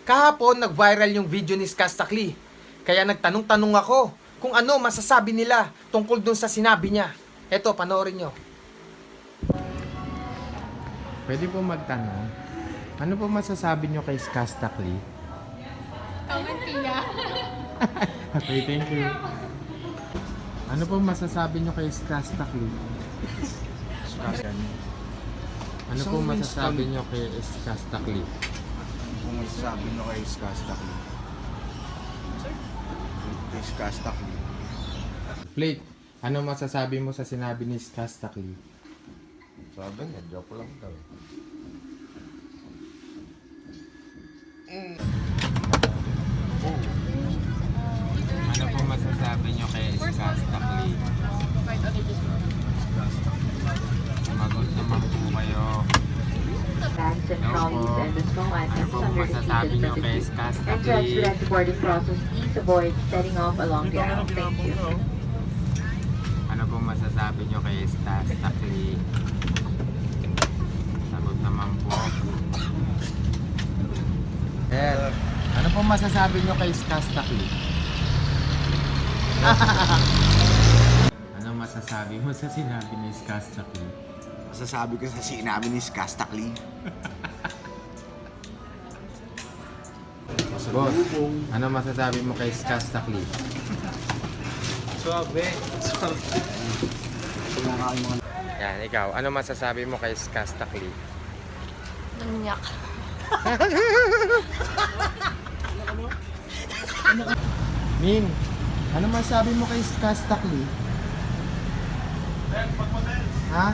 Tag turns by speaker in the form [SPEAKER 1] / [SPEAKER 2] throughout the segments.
[SPEAKER 1] Kahapon, nag-viral yung video ni Skastakli. Kaya nagtanong-tanong ako kung ano masasabi nila tungkol dun sa sinabi niya. Eto, panoorin nyo.
[SPEAKER 2] Pwede po magtanong, ano po masasabi nyo kay Skastakli?
[SPEAKER 3] Comment niya.
[SPEAKER 2] Okay, thank you. Ano po masasabi nyo kay Skastakli? Ano po masasabi nyo kay Skastakli?
[SPEAKER 4] Kung masasabi nyo kay Skastakli. Kay Skastakli.
[SPEAKER 2] Plate, ano masasabi mo sa sinabi ni Skastakli?
[SPEAKER 4] Sabi niya, joke lang daw.
[SPEAKER 2] Ano po masasabi nyo kay Skastakli? Sumagot naman po kayo.
[SPEAKER 5] Bags and trolleys and the small items under the seat is prohibited. Entrance without the boarding process, please avoid setting off along the aisle. Thank you.
[SPEAKER 2] Ano po masasabi nyo kay Skastakli? Sagot naman po. Ano po masasabi nyo kay Skastakli? Ano masasabi mo sa sinabi ni Skastakli?
[SPEAKER 4] Masasabi ko sa sinabi ni Skastakli.
[SPEAKER 2] Boss, ano masasabi mo kay Skastakli?
[SPEAKER 1] Suabe.
[SPEAKER 2] Yan, ikaw, ano masasabi mo kay Skastakli?
[SPEAKER 3] Nanyak.
[SPEAKER 2] Min, ano masasabi mo kay Skastakli? Ha?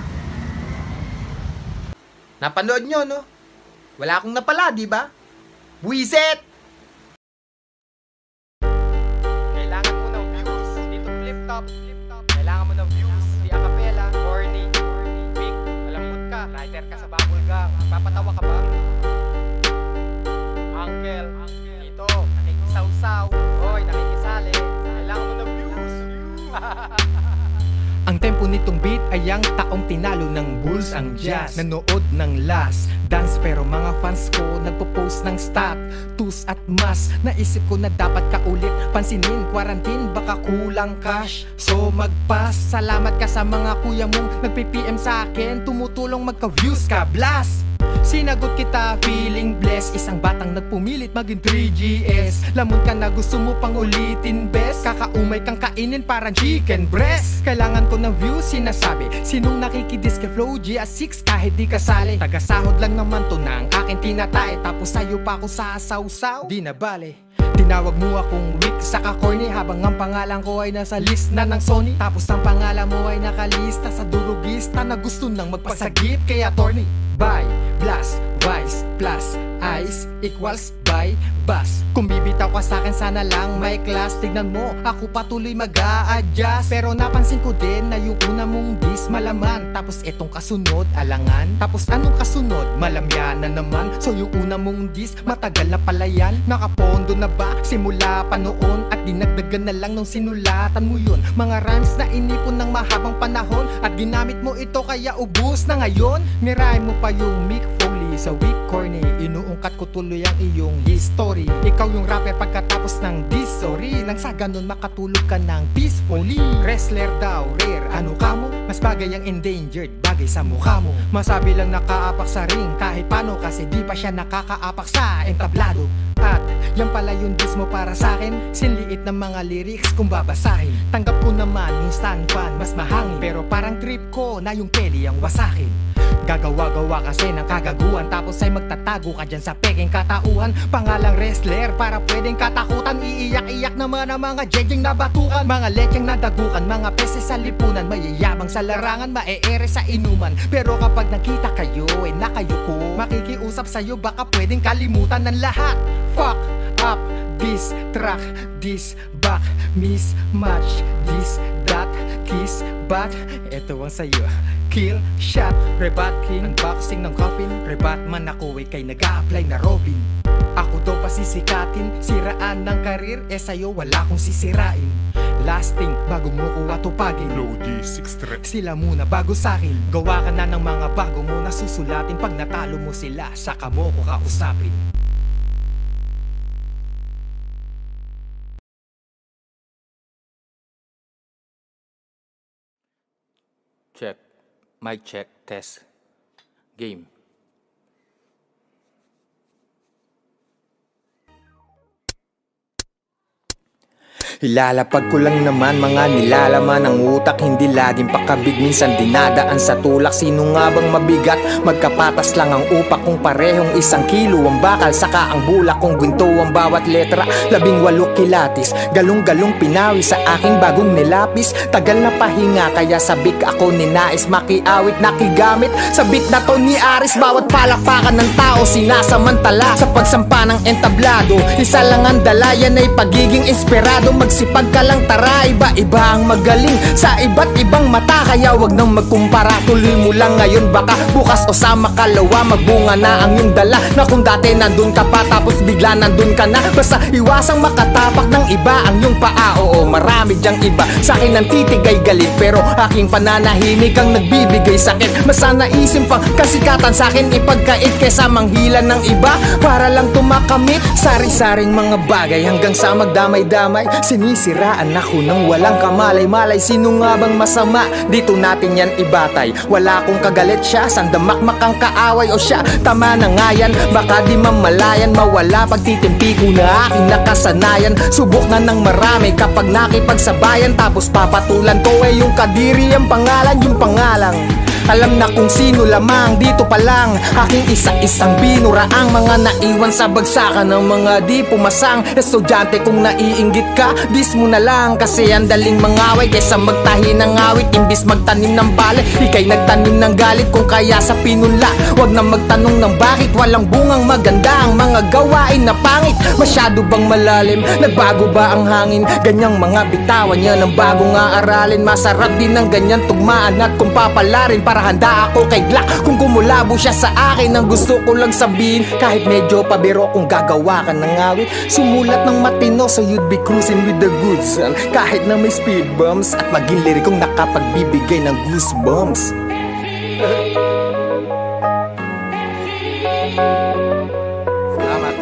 [SPEAKER 1] Napanood nyo, no? Wala akong napala, di ba? Buisit! Kailangan mo ng views. Dito flip top. Kailangan mo ng views. Di acapella. Corny. Big. Malambot ka. Writer ka sa bubble gang. Papatawa ka ba? Uncle. Dito. Nakikisaw-saw. Hoy, nakikisali. Kailangan mo ng views. Ang tempo nitong beat ay ang taong tinalo ng Bulls ang jazz. Nanood ng last dance pero mga fans ko nagpo-post ng stat, tus at mas. Naisip ko na dapat ka ulit pansinin, quarantine baka kulang cash. So magpas, salamat ka sa mga kuya mong nagpi-PM sa akin, tumutulong magka-views ka, blast! Sinagot kita, feeling blessed. Isang batang nagpumilit maging 3GS. Lamon ka na gusto mo pang ulitin, best. Kakaumay kang kainin parang chicken breast. Kailangan ko ng views, sinasabi. Sinong nakikidis kay Flow G6 kahit di kasali. Tagasahod lang naman to na ang akin tinatay. Tapos sa'yo pa ako sasawsaw, di na bale. Tinawag mo akong weak, saka corny, habang ang pangalan ko ay nasa list na ng Sony. Tapos ang pangalan mo ay nakalista sa durugista na gusto nang magpasagip kay attorney. By, blast, vice, plus, ice, equals, by, bus. Kung bibitaw ka sa'kin sana lang may class. Tignan mo, ako patuloy mag-a-adjust. Pero napansin ko din na yung una mong diss malaman. Tapos etong kasunod, alangan. Tapos anong kasunod, malamya na naman. So yung una mong diss, matagal na pala yan. Nakapondo na ba, simula pa noon? At dinagdagan na lang nung sinulatan mo yun. Mga rhymes na inipon ng mahabang panahon. At ginamit mo ito kaya ubus na ngayon. Nirime mo pa yung Mick Foley sa weak corny. Inuungkat ko tuloy ang iyong history. Ikaw yung rapper pagkatapos ng diss, sorry. Nang sa ganun makatulog ka ng peacefully. Wrestler daw, rare, ano ka mo? Mas bagay ang endangered, bagay sa mukha mo. Masabi lang nakaapak sa ring kahit paano, kasi di pa siya nakakaapak sa entablado. At yan pala yung diss mo para sa'kin. Sinliit ng mga lyrics kung babasahin. Tanggap ko naman yung stand fan, mas mahangin. Pero parang trip ko na yung peli ang wasakin. Gagawa-gawa kasi ng kagaguhan, tapos ay magtatago ka dyan sa peking katauhan. Pangalang wrestler para pwedeng katakutan. Iiyak-iyak naman ang mga jejeng na batukan. Mga lecheng nadagukan, mga peses sa lipunan. Mayayabang sa larangan, maeere sa inuman. Pero kapag nakita kayo, nakayuko. Makikiusap sa'yo, baka pwedeng kalimutan ng lahat. Fuck up, this track, this back, mismatch, this, that, kiss, bat. Ito ang sa'yo. Kill, shot, rebat, king, unboxing ng coffin. Rebat man ako ay kay nag-a-apply na Robin. Ako daw pasisikatin, siraan ng karir. Sa'yo wala kong sisirain. Lasting, bago mo ko atupagin.
[SPEAKER 4] Flow G6 Trap.
[SPEAKER 1] Sila muna bago sa'kin. Gawa ka na ng mga bago mo na susulatin. Pag natalo mo sila, saka mo ko kausapin. Check. Mic check. Test. Game. Ilalapag ko lang naman mga nilalaman ng utak, hindi laging pakabig, minsan dinadaan sa tulak. Sino nga bang mabigat? Magkapatas lang ang upak kung parehong 1 kilo ang bakal, saka ang bulak kung gwinto ang bawat letra. 18 kilatis, galong-galong pinawi sa aking bagong nilapis. Tagal na pahinga kaya sabik ako ninais makiawit, nakigamit sa beat na to ni Aris. Bawat palakpakan ng tao sinasamantala sa pagsampa ng entablado. Isa lang ang dala, yan ay pagiging inspirado. Magsipag ka lang tara, iba-iba ang magaling sa iba't ibang mata, kaya wag nang magkumpara. Tuloy mo lang ngayon, baka bukas o sa makalawa magbunga na ang iyong dala. Na kung dati nandun ka pa tapos bigla nandun ka na, basta iwasang makatapak ng iba ang iyong paa. Oo, marami dyang iba sa akin ang titigay galit, pero aking pananahimik ang nagbibigay sakit. Mas naisim pang kasikatan sa akin ipagkait kesa manghilan ng iba para lang tumakamit. Sari-saring mga bagay hanggang sa magdamay-damay, sinisiraan ako ng walang kamalay-malay. Sino nga bang masama? Dito natin yan ibatay. Wala akong kagalit siya, sandamakmak ang kaaway o siya. Tama na nga yan, baka di mamalayan, mawala pagtitimpi ko na aking nakasanayan. Subok na ng marami kapag nakipagsabayan, tapos papatulan ko yung kadiri ang pangalan, yung pangalang alam na kung sino lamang. Dito pa lang aking isa-isang binuraang mga naiwan sa bagsakan ng mga di pumasang estudyante. Kung naiinggit ka, dis mo na lang, kasi ang daling mangaway kaysa magtahi ng awit. Imbis magtanim ng bala, ikay nagtanim ng galit. Kung kaya sa pinunla, wag na magtanong ng bakit. Walang bungang maganda ang mga gawain na pangit. Masyado bang malalim? Nagbago ba ang hangin? Ganyang mga bitawan niya ng bagong aaralin. Masarap din ng ganyan tugmaan at kung papalarin, para handa ako kay Glock kung kumulabo siya sa akin. Ang gusto ko lang sabihin, kahit medyo pabiro, kung gagawa ka ng awit, sumulat ng matino so you'd be cruising with the goods. Kahit na may speed bumps, at maging lirikong nakapagbibigay ng goosebumps. Salamat.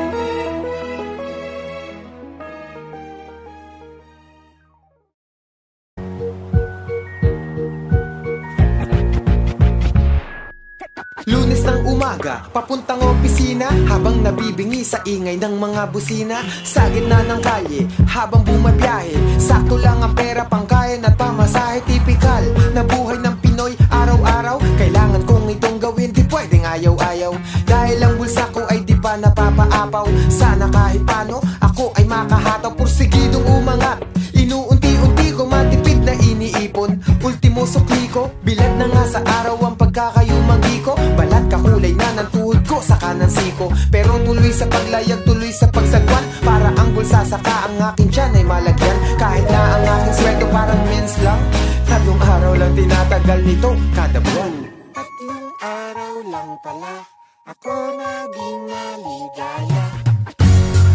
[SPEAKER 1] Lunes ng umaga, papuntang opisina, habang nabibingi sa ingay ng mga busina. Sa gitna ng kalye, habang bumabiyahe, sakto lang ang pera pangkain at pamasahe. Tipikal na buhay ng Pinoy araw-araw, kailangan kong itong gawin, di pwedeng ayaw-ayaw. Dahil ang bulsa ko ay di pa napapaapaw, sana kahit paano ako ay makahataw. Porsigidong umangat, inuunti-unti ko matipid na iniipon. Ultimo sukli ko, bilad na nga sa araw ang pagkakayumanggi ko. Balat kakulay na ng tuhod ko sa kanan siko, pero tuloy sa paglayag, tuloy sa pagsagwan, para ang bulsa saka ang aking tiyan ay malagyan. Kahit na ang aking sweldo parang mins lang, 3 araw lang tinatagal nito kada buwan. 3 araw lang pala ako naging maligaya.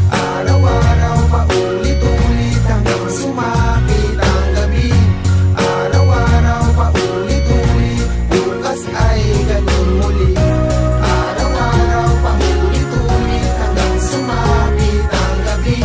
[SPEAKER 1] Araw-araw paulit-ulit hanggang sumapit ang gabi. Araw-araw paulit-ulit, bukas ay ganun muli. Araw-araw paulit-ulit hanggang sumapit ang gabi.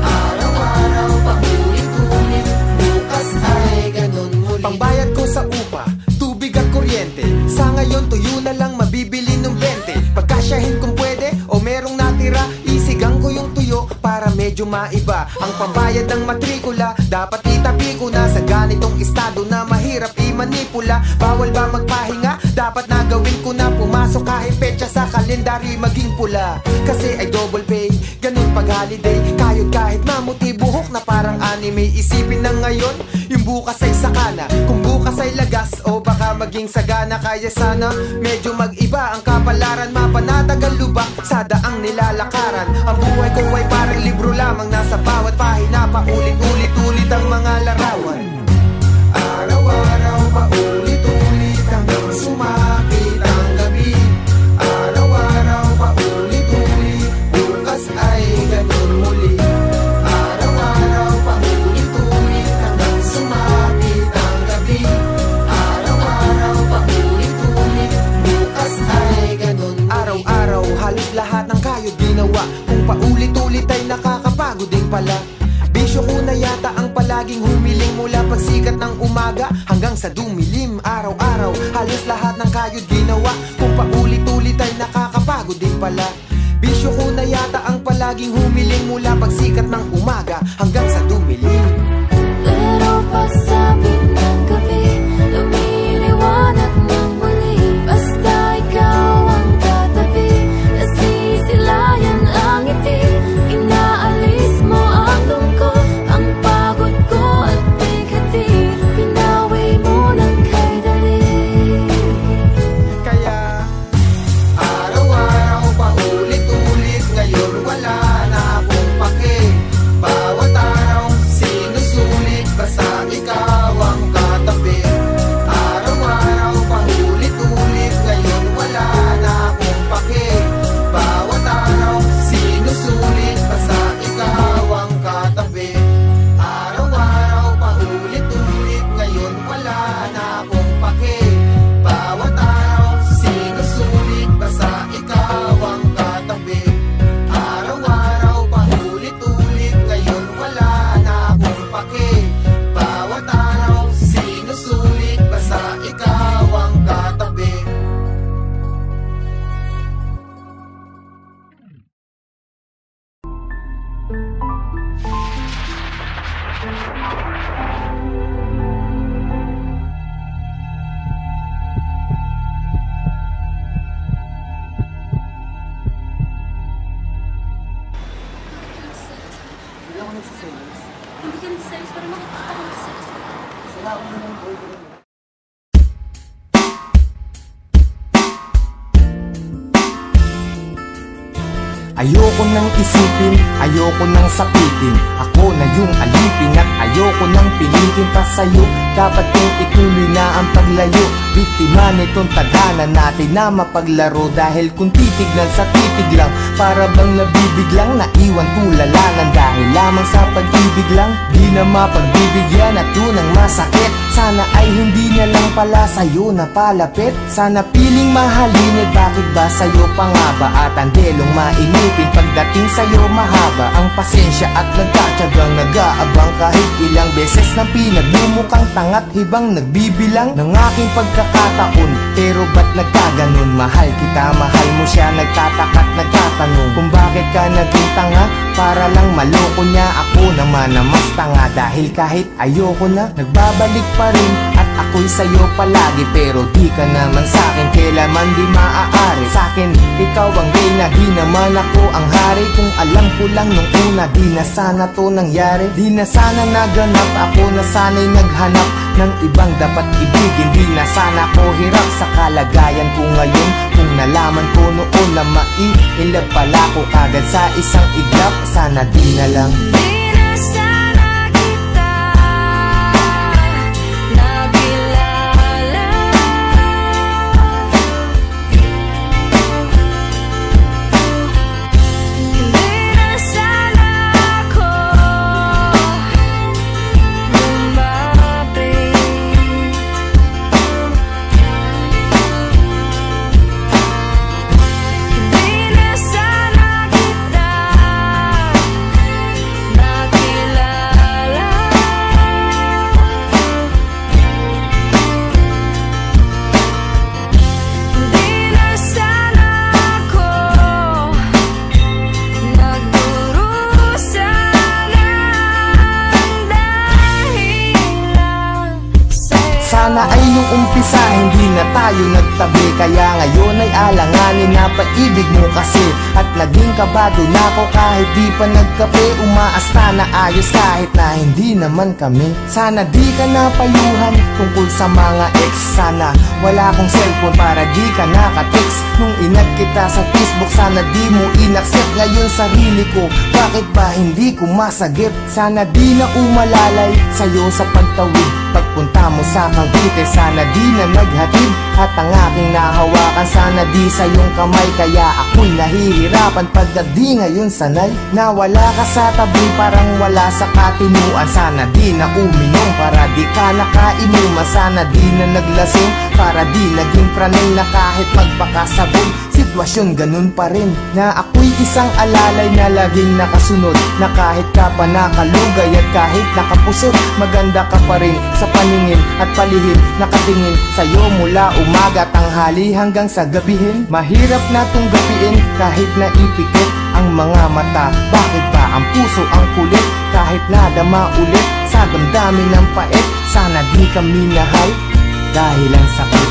[SPEAKER 1] Araw-araw paulit-ulit, bukas ay ganun muli. Pambayad ko sa upa, tubig at kuryente, sa ngayon tuyo na lang mabibili ng 20. Pagkasyahin kung pwede o merong natira, isigang ko yung tuyo para medyo maiba. Ang pambayad ng matrikula, dapat itabi ko na sa ganitong estado na mahirap i-manipula. Bawal ba magpahinga? Dapat na gawin ko na, pumasok kahit petsa sa kalendaryo maging pula. Kasi ay double pay, ganun pag holiday. Kayod kahit mamuti buhok na parang anime. Isipin na ngayon, yung bukas ay sakana, kung bukas ay lagas o baka maging sagana. Kaya sana medyo mag-iba ang kapalaran, mapanatagal lubak sa daang nilalakaran. Ang buhay ko ay parang libro lamang, nasa bawat pahina paulit-ulit-ulit ang mga larawan. Araw-araw paulit-ulit hanggang sumapit ang gabi. Araw-araw paulit-ulit, bukas ay ganun muli. Araw-araw paulit-ulit hanggang sumapit ang gabi. Araw-araw paulit-ulit, bukas ay ganun muli. Araw-araw halos lahat ng kayod ginawa, kung paulit-ulit ay nakakapagod din pala. Bisyo ko na yata ang pala palaging humiling mula pagsikat ng umaga hanggang sa dumilim araw-araw. Halos lahat ng kayod ginawa, kung paulit-ulit ay nakakapagod din pala. Bisyo ko na yata ang palaging humiling mula pagsikat ng umaga hanggang sa dumilim.
[SPEAKER 6] Pero pagsapit ng gabi, lumiliwanag ng muli. Basta ikaw ang katabi, nasisilayan ang ngiti. Inaalis mo ang lungkot, ang pagod ko at bighati. Pinawi mo ng kay dali.
[SPEAKER 1] Kaya araw-araw paulit-ulit, ngayon wala na akong pake. Bawat araw sinusulit, basta ikaw ang katabi. Araw-araw paulit-ulit, ngayon wala na akong pake. Bawat araw sinusulit, basta ikaw ang katabi. Araw-araw paulit-ulit, ngayon wala na akong pake. Bawat araw sinusulit, basta ikaw ang katabi. Araw-araw paulit-ulit, ngayon wala na akong pake. Bawat araw sinusulit, basta ikaw ang katabi.
[SPEAKER 6] Hindi ka nagsiselos, pero makikita ka nagsiselos.
[SPEAKER 1] Ayoko nang isipin, ayoko nang sapitin. Ako na yung alipin at ayoko nang pilitin pa sa'yo. Dapat kong ituloy na ang paglayo. Biktima nitong tadhana natin na mapaglaro. Dahil kung titignan sa titig lang, para bang nabibiglang naiwan tulalanan. Dahil lamang sa pag-ibig lang, di na mapagbibigyan at yun ang masakit. Sana ay hindi na lang pala sa'yo napalapit. Sana piling mahalin, eh bakit ba sa'yo pa nga ba? At ang delong mainipin, pagdating sa'yo mahaba ang pasensya at nagtatsagang nag-aabang. Kahit ilang beses na pinaglumukhang tangat hibang nagbibilang ng aking pagkakataon. Pero ba't nagkaganon? Mahal kita, mahal mo siya, nagtataka't nagtatanong kung bakit ka naging tanga. Para lang maloko niya, ako naman na mas tanga. Dahil kahit ayoko na, nagbabalik pa rin at ako'y sa'yo palagi. Pero di ka naman sa'kin, kailanman di maaari. Sa'kin, ikaw ang reyna, di naman ako ang hari. Kung alam ko lang nung una, di na sana to nangyari. Di na sana naganap, ako na sana'y naghanap ng ibang dapat ibigin. Di na sana ko hirap sa kalagayan ko ngayon. Kung nalaman ko noon na maiilab pala ko kagad sa isang iglap, sana di na lang. Sana ay nung umpisa hindi na tayo nagtabi. Kaya ngayon ay alanganin na pag-ibig mo kasi. At naging kabado na ako kahit di pa nagkape. Umaasta na ayos kahit na hindi naman kami. Sana di ka napayuhan tungkol sa mga ex. Sana wala akong cellphone para di ka nakatext. Nung inag kita sa Facebook, sana di mo inaccept. Ngayon sarili ko, bakit ba hindi ko masagip? Sana di na umalalay sa'yo sa pagtawid. Pagpunta mo sa Cavite, sana di na naghatid. At ang aking nahawakan, sana di sa iyong kamay. Kaya ako'y nahihirapan pagkat di ngayon sanay. Na wala ka sa tabi, parang wala sa katinuan. Sana di na uminom para di ka nakainuman. Sana di na naglasing para di naging pranay na kahit magpakasabog. sitwasyon ganun pa rin. Na ako'y isang alalay na laging nakasunod, na kahit ka pa nakalugay at kahit nakapusot, maganda ka pa rin sa paningin at palihim. Nakatingin sa'yo mula umaga, tanghali hanggang sa gabihin. Mahirap na tong gapiin kahit naipikit ang mga mata. Bakit ba ang puso ang kulit kahit nadama ulit sa damdamin ng pait? Sana di kami nahal dahil ang sakit.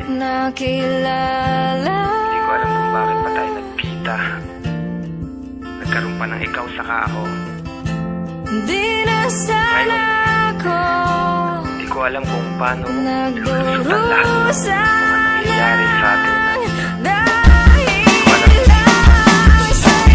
[SPEAKER 7] Nakilala. Hindi ko alam kung bakit pa tayo nagkita. Nagkaroon pa ng ikaw saka ako. Hindi na sana ako. Hindi ko alam kung paano lulusutan lahat ng mga nangyayari sa atin.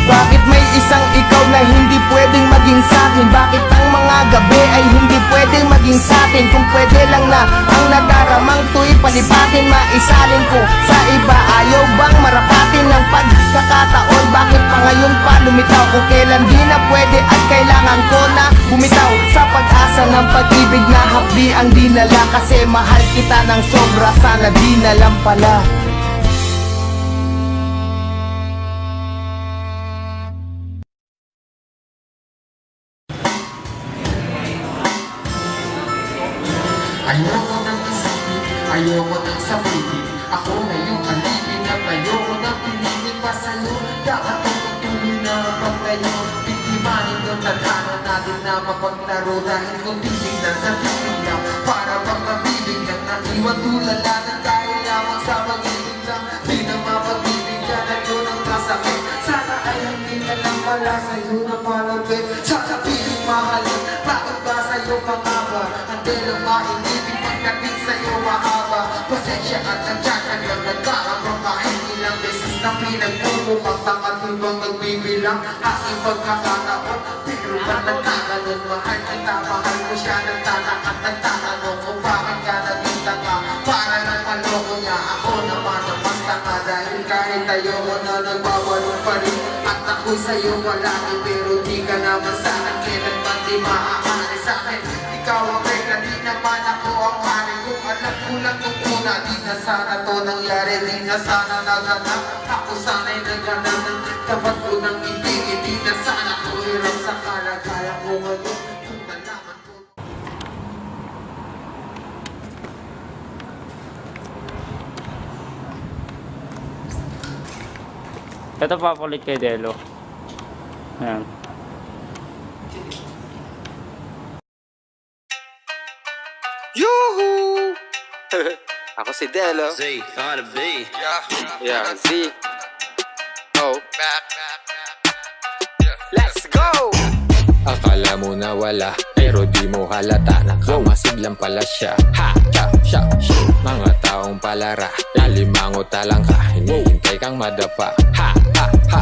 [SPEAKER 1] Bakit may isang ikaw na hindi pwedeng maging sa'kin? Bakit ang mga gabi ay hindi pwedeng maging sa'tin? Kung pwede lang na ang nadaramang to'y palipatin, maisalin ko sa iba. Ayaw bang marapatin ng pagkakataon? Bakit pa ngayon pa lumitaw? Kung kailan di na pwede at kailangan ko na bumitaw sa pag-asa ng pag-ibig na hapdi ang dinala. Kasi mahal kita ng sobra, sana di na lang pala.
[SPEAKER 2] Ayoko nang isipin, ayoko nang sabihin, ako na yung alipin at ayoko nang pinigin pa sa'yo. Dapat kong tutuloy na mapagtayo, biktimahin yung tadhana natin na mapaglaro. Dahil kung titignan sa titig lang, para bang mabibig lang naiwan tulala ng dahil lamang sa pag-ibig lang. Di na mapagbibigyan na yun ang kasakit. Sana ay hindi na lang pala sa'yo na malapit. Sa kapiling mahalin, bakit ba sa'yo pangaba? Hindi lang mainibig pagdating sa'yo mahaba. Pasensya at nagtsatag lang nagkakabang kahit ilang beses na pinagmumukang takatibang nagbibilang aking pagkakataon. Pero ba nagkakanon, mahal kita, mahal ko siya. Nagtatak at nagtatanong kung bakit ka naging tanga. Para lang maloko niya, ako naman ang mas tanga. Dahil kahit ayoko na nagbabalong pa rin, at ako'y sa'yo malaki. Pero di ka naman sa'kin, kailan man di maaari sa'kin. Ikaw ang regla, di naman ako ang hari. Kung alam ko lang nung una, di na sana to nangyari. Di na sana naganap, ako sana'y naganap. Dapat ko nang ibigin, di na sana ko hirap sa kalagayan ko ngayon. Kung nalaman ko.
[SPEAKER 8] Ito papalit kay Delo. Ayan.
[SPEAKER 9] Yoo-hoo! Ako si Delo. Z, on the B. Yeah, Z. Oh. Let's go!
[SPEAKER 10] Akala mo na wala, pero di mo halata. Nakamasid lang pala siya. Ha! Siya! Siya! Mga taong palara, nalimangot talang ka. Hinihintay kang madapa. Ha! Ha! Ha!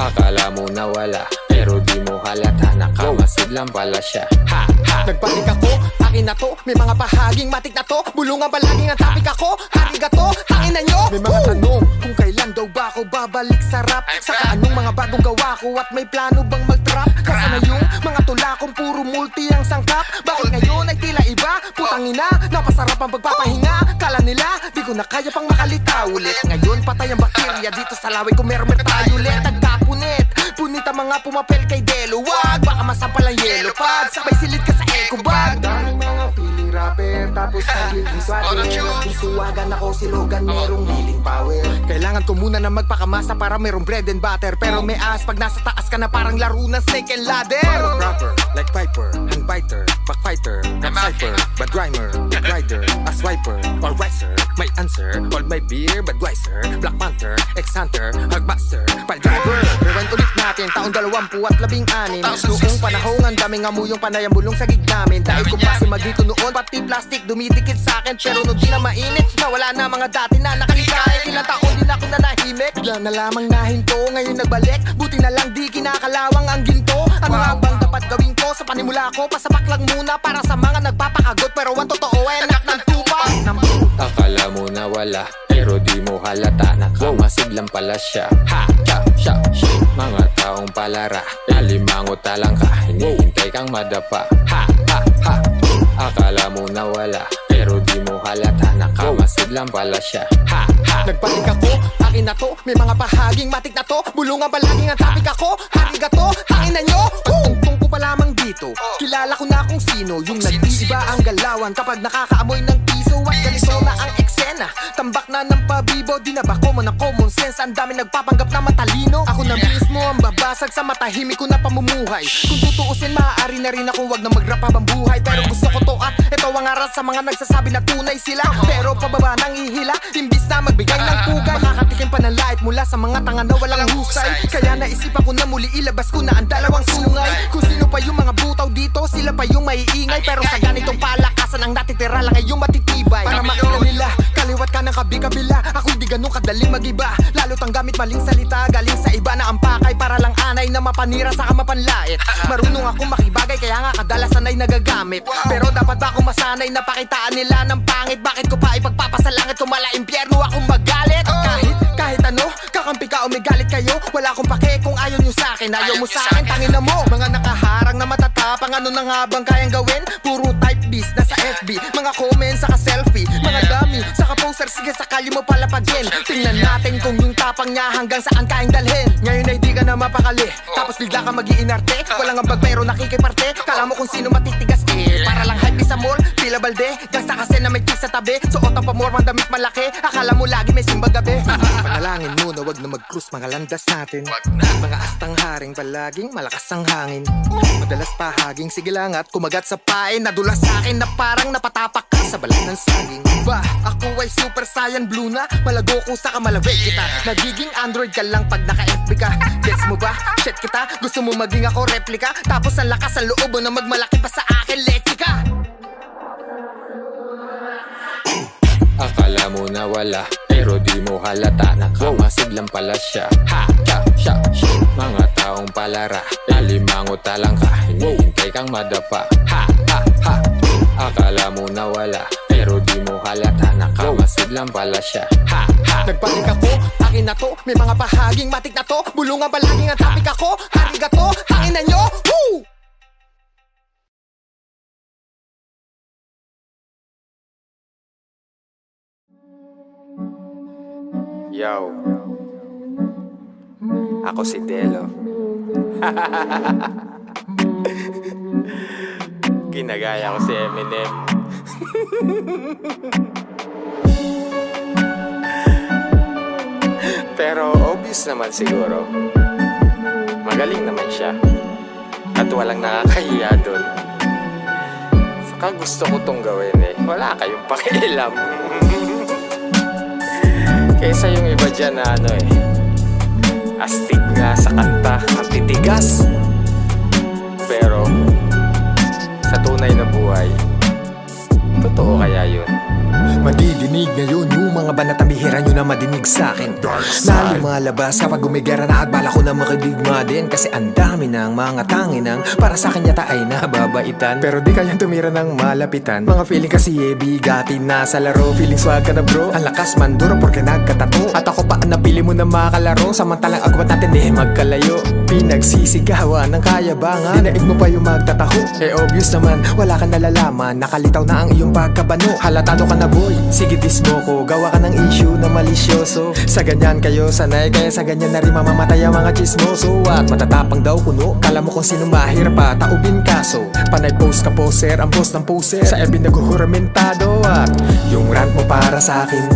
[SPEAKER 10] Akala mo na wala, pero di mo halata. Nakamasid lang pala siya. Ha! Ha!
[SPEAKER 1] Nagbalik ako, akin na to. May mga bahaging matik na to. Bulungan palaging ang topic ako. Hariga to, hangin na nyo. May mga tanong kung kailan daw ba ako babalik sa rap. Saka anong mga bagong gawa ko at may plano bang mag-trap. Kasi na yung mga tula kong puro multi ang sangkap. Bakit ngayon ay tila iba? Putang ina, napasarap ang pagpapahinga. Kala nila, di ko na kaya pang makalita ulit. Ngayon patay ang bakterya dito sa laway ko, meron tayo ulit. Nagkapunit, punit ang mga pumapel kay Delo. Wag, baka masampal ang yellow pad. Sabay silid ka sa eco bag. Daming mga feeling rapper, tapos nagiging swagger. Isuwagan ako si Logan, merong healing power. Kailangan ko muna na magpakamasa para merong bread and butter. Pero may as pag nasa taas ka na parang laro ng snake and ladder.
[SPEAKER 10] like Viper, hand biter, backfighter, rap cipher, bad rhymer, bad rider, a swiper, or riser. My answer, hold my beer, Budweiser, Black Panther, Ex-Hunter, Hulkbuster, pal driver. Rewind ulit natin, taong 20 at 16. Noong panahong ang daming amuyong panayang bulong sa gig namin. Dahil ko pa si magdito noon, pati plastic dumidikit sa akin. Pero nung di na mainit, nawala na mga dati na nakaligay. Ilang taon din ako nanahimik, bigla na lamang nahinto. Ngayon nagbalik, buti na lang di kinakalawang ang ginto. Ano nga bang dapat gawin ko sa panimula ko? Pasapak lang muna para sa mga nagpapakagot. Pero ang totoo ay anak ng tupa. Akala mo na wala, pero di mo halata. Nakamasid lang pala siya. Ha, cha, sha, shi. Mga taong palara, alimango talang ka. Hinihintay kang madapa. Ha, ha, ha. Akala mo na wala, pero di mo halata. Nakamasid lang pala siya. Ha, ha. Nagpalig ako, akin na to. May mga bahaging matik na to. Bulungan palaging ang topic ako. Harigato, hangin na nyo. Tungtong ko pa lamang dito, kilala ko na kung sino. Yung nag-iiba ang galawan kapag nakakaamoy ng piso. At ganito na ang eksena, tambak na ng pabibo. Di na ba common ang common sense? Ang dami nagpapanggap na matalino. Ako na mismo ang babasag sa matahimik ko na pamumuhay. Kung tutuusin, maaari na rin akong wag na mag-rap habang buhay. Pero gusto ko to at ito ang aral sa mga nagsasabi na tunay sila. Pero pababa nang ihila, imbis na magbigay ng pugay. Makakatikim pa ng light mula sa mga tanga na walang husay. Kaya naisipan ko na muli ilabas ko na ang dalawang sungay. Kung sino pa yung mga butaw dito, sila pa yung maiingay. Pero sa ganitong palakasan ang natitira lang ay yung matitibay. Para makita nila, kaliwat ka ng kabi-kabila. Ako di ganun kadaling magiba, lalo't ang gamit maling salita galing sa iba na ang pakay. Para lang anay na mapanira sa mapanlait. Marunong ako makibagay kaya nga kadalasan ay nagagamit. Pero dapat ba akong masanay na pakitaan nila ng pangit? Bakit ko pa ipagpapasalangit kung mala impyerno akong magalit? Kahit ano, kakampi ka o may galit kayo, wala akong pake kung ayaw nyo sa'kin. Ayaw mo sa'kin, tangin na mo. Mga nakaharang na matatapang, ano na nga bang kayang gawin? Puro type beast na sa FB, mga comments saka selfie. Mga dummy, saka poster, sige sakali mo palapagin. Tingnan natin kung yung tapang niya hanggang saan kayang dalhin. Ngayon ay di ka na mapakali, tapos bigla ka mag-iinarte. Walang ambag pero nakikiparte, kala mo kung sino matitigas eh. Para lang hype sa mall, pila balde, gangsta kasi na may kiss sa tabi. Suot ang pamormang damit malaki, akala mo lagi may simba gabi. Panalangin mo na wag na mag-cruise mga landas natin. Mga astang haring palaging malakas ang hangin. Madalas pahaging, sige lang at kumagat sa pain. Nadulas sa akin na parang napatapak ka sa balat ng saging. Ba, ako ay super saiyan blue na, malago ko sa kamalawig kita. Nagiging android ka lang pag naka-FB ka. Gets mo ba? Shit kita, gusto mo maging ako replika. Tapos ang lakas ang loob mo na magmalaki pa sa akin, leche ka. Akala mo na wala, pero di mo halata. Nakamasid lang pala siya. Ha, cha, sha, shi. Mga taong palara, alimango talang ka. Hinihintay kang madapa. Ha, ha, ha. Akala mo na wala, pero di mo halata. Nakamasid lang pala siya. Ha, ha. Nagpalig ako, akin na to. May mga bahaging matik na to. Bulungan palaging ang topic ako. Harigato, hangin na nyo. Woo! Yo, ako si Delo. Ginagaya ko si Eminem. Pero obvious naman siguro, magaling naman siya. At walang nakakahiya dun. Saka gusto ko tong gawin eh. Wala kayong pakialam. Kaysa yung iba dyan na ano eh, astig nga sa kanta, ang titigas. Pero sa tunay na buhay, totoo kaya yun? Madidinig ngayon yung mga banatang bihira nyo na madinig sa'kin. Na lumalabas kapag gumigara na at bala ko na makidigma din. Kasi ang dami ng mga tanginang para sa'kin yata ay nababaitan. Pero di kayang tumira ng malapitan. Mga feeling kasi eh, bigatin na sa laro. Feeling swag ka na bro, ang lakas manduro porque nagkatato. At ako pa ang napili mo na makalaro, samantalang agwat natin eh magkalayo. Pinagsisigawan ng kayabangan, dinaig mo pa yung magtataho. Eh obvious naman, wala ka nalalaman. Nakalitaw na ang iyong pagkabano. Halatado ka na boy, sige dismo ko. Gawa ka ng issue na malisyoso. Sa ganyan kayo sanay, kaya sa ganyan na rin mamamatay ang mga chismoso. At matatapang daw kuno, kala mo kung sino mahirap pa taubin kaso. Panay post ka poser, ang post ng poser. Sa FB naghuhuramentado. At yung rant mo para sa akin,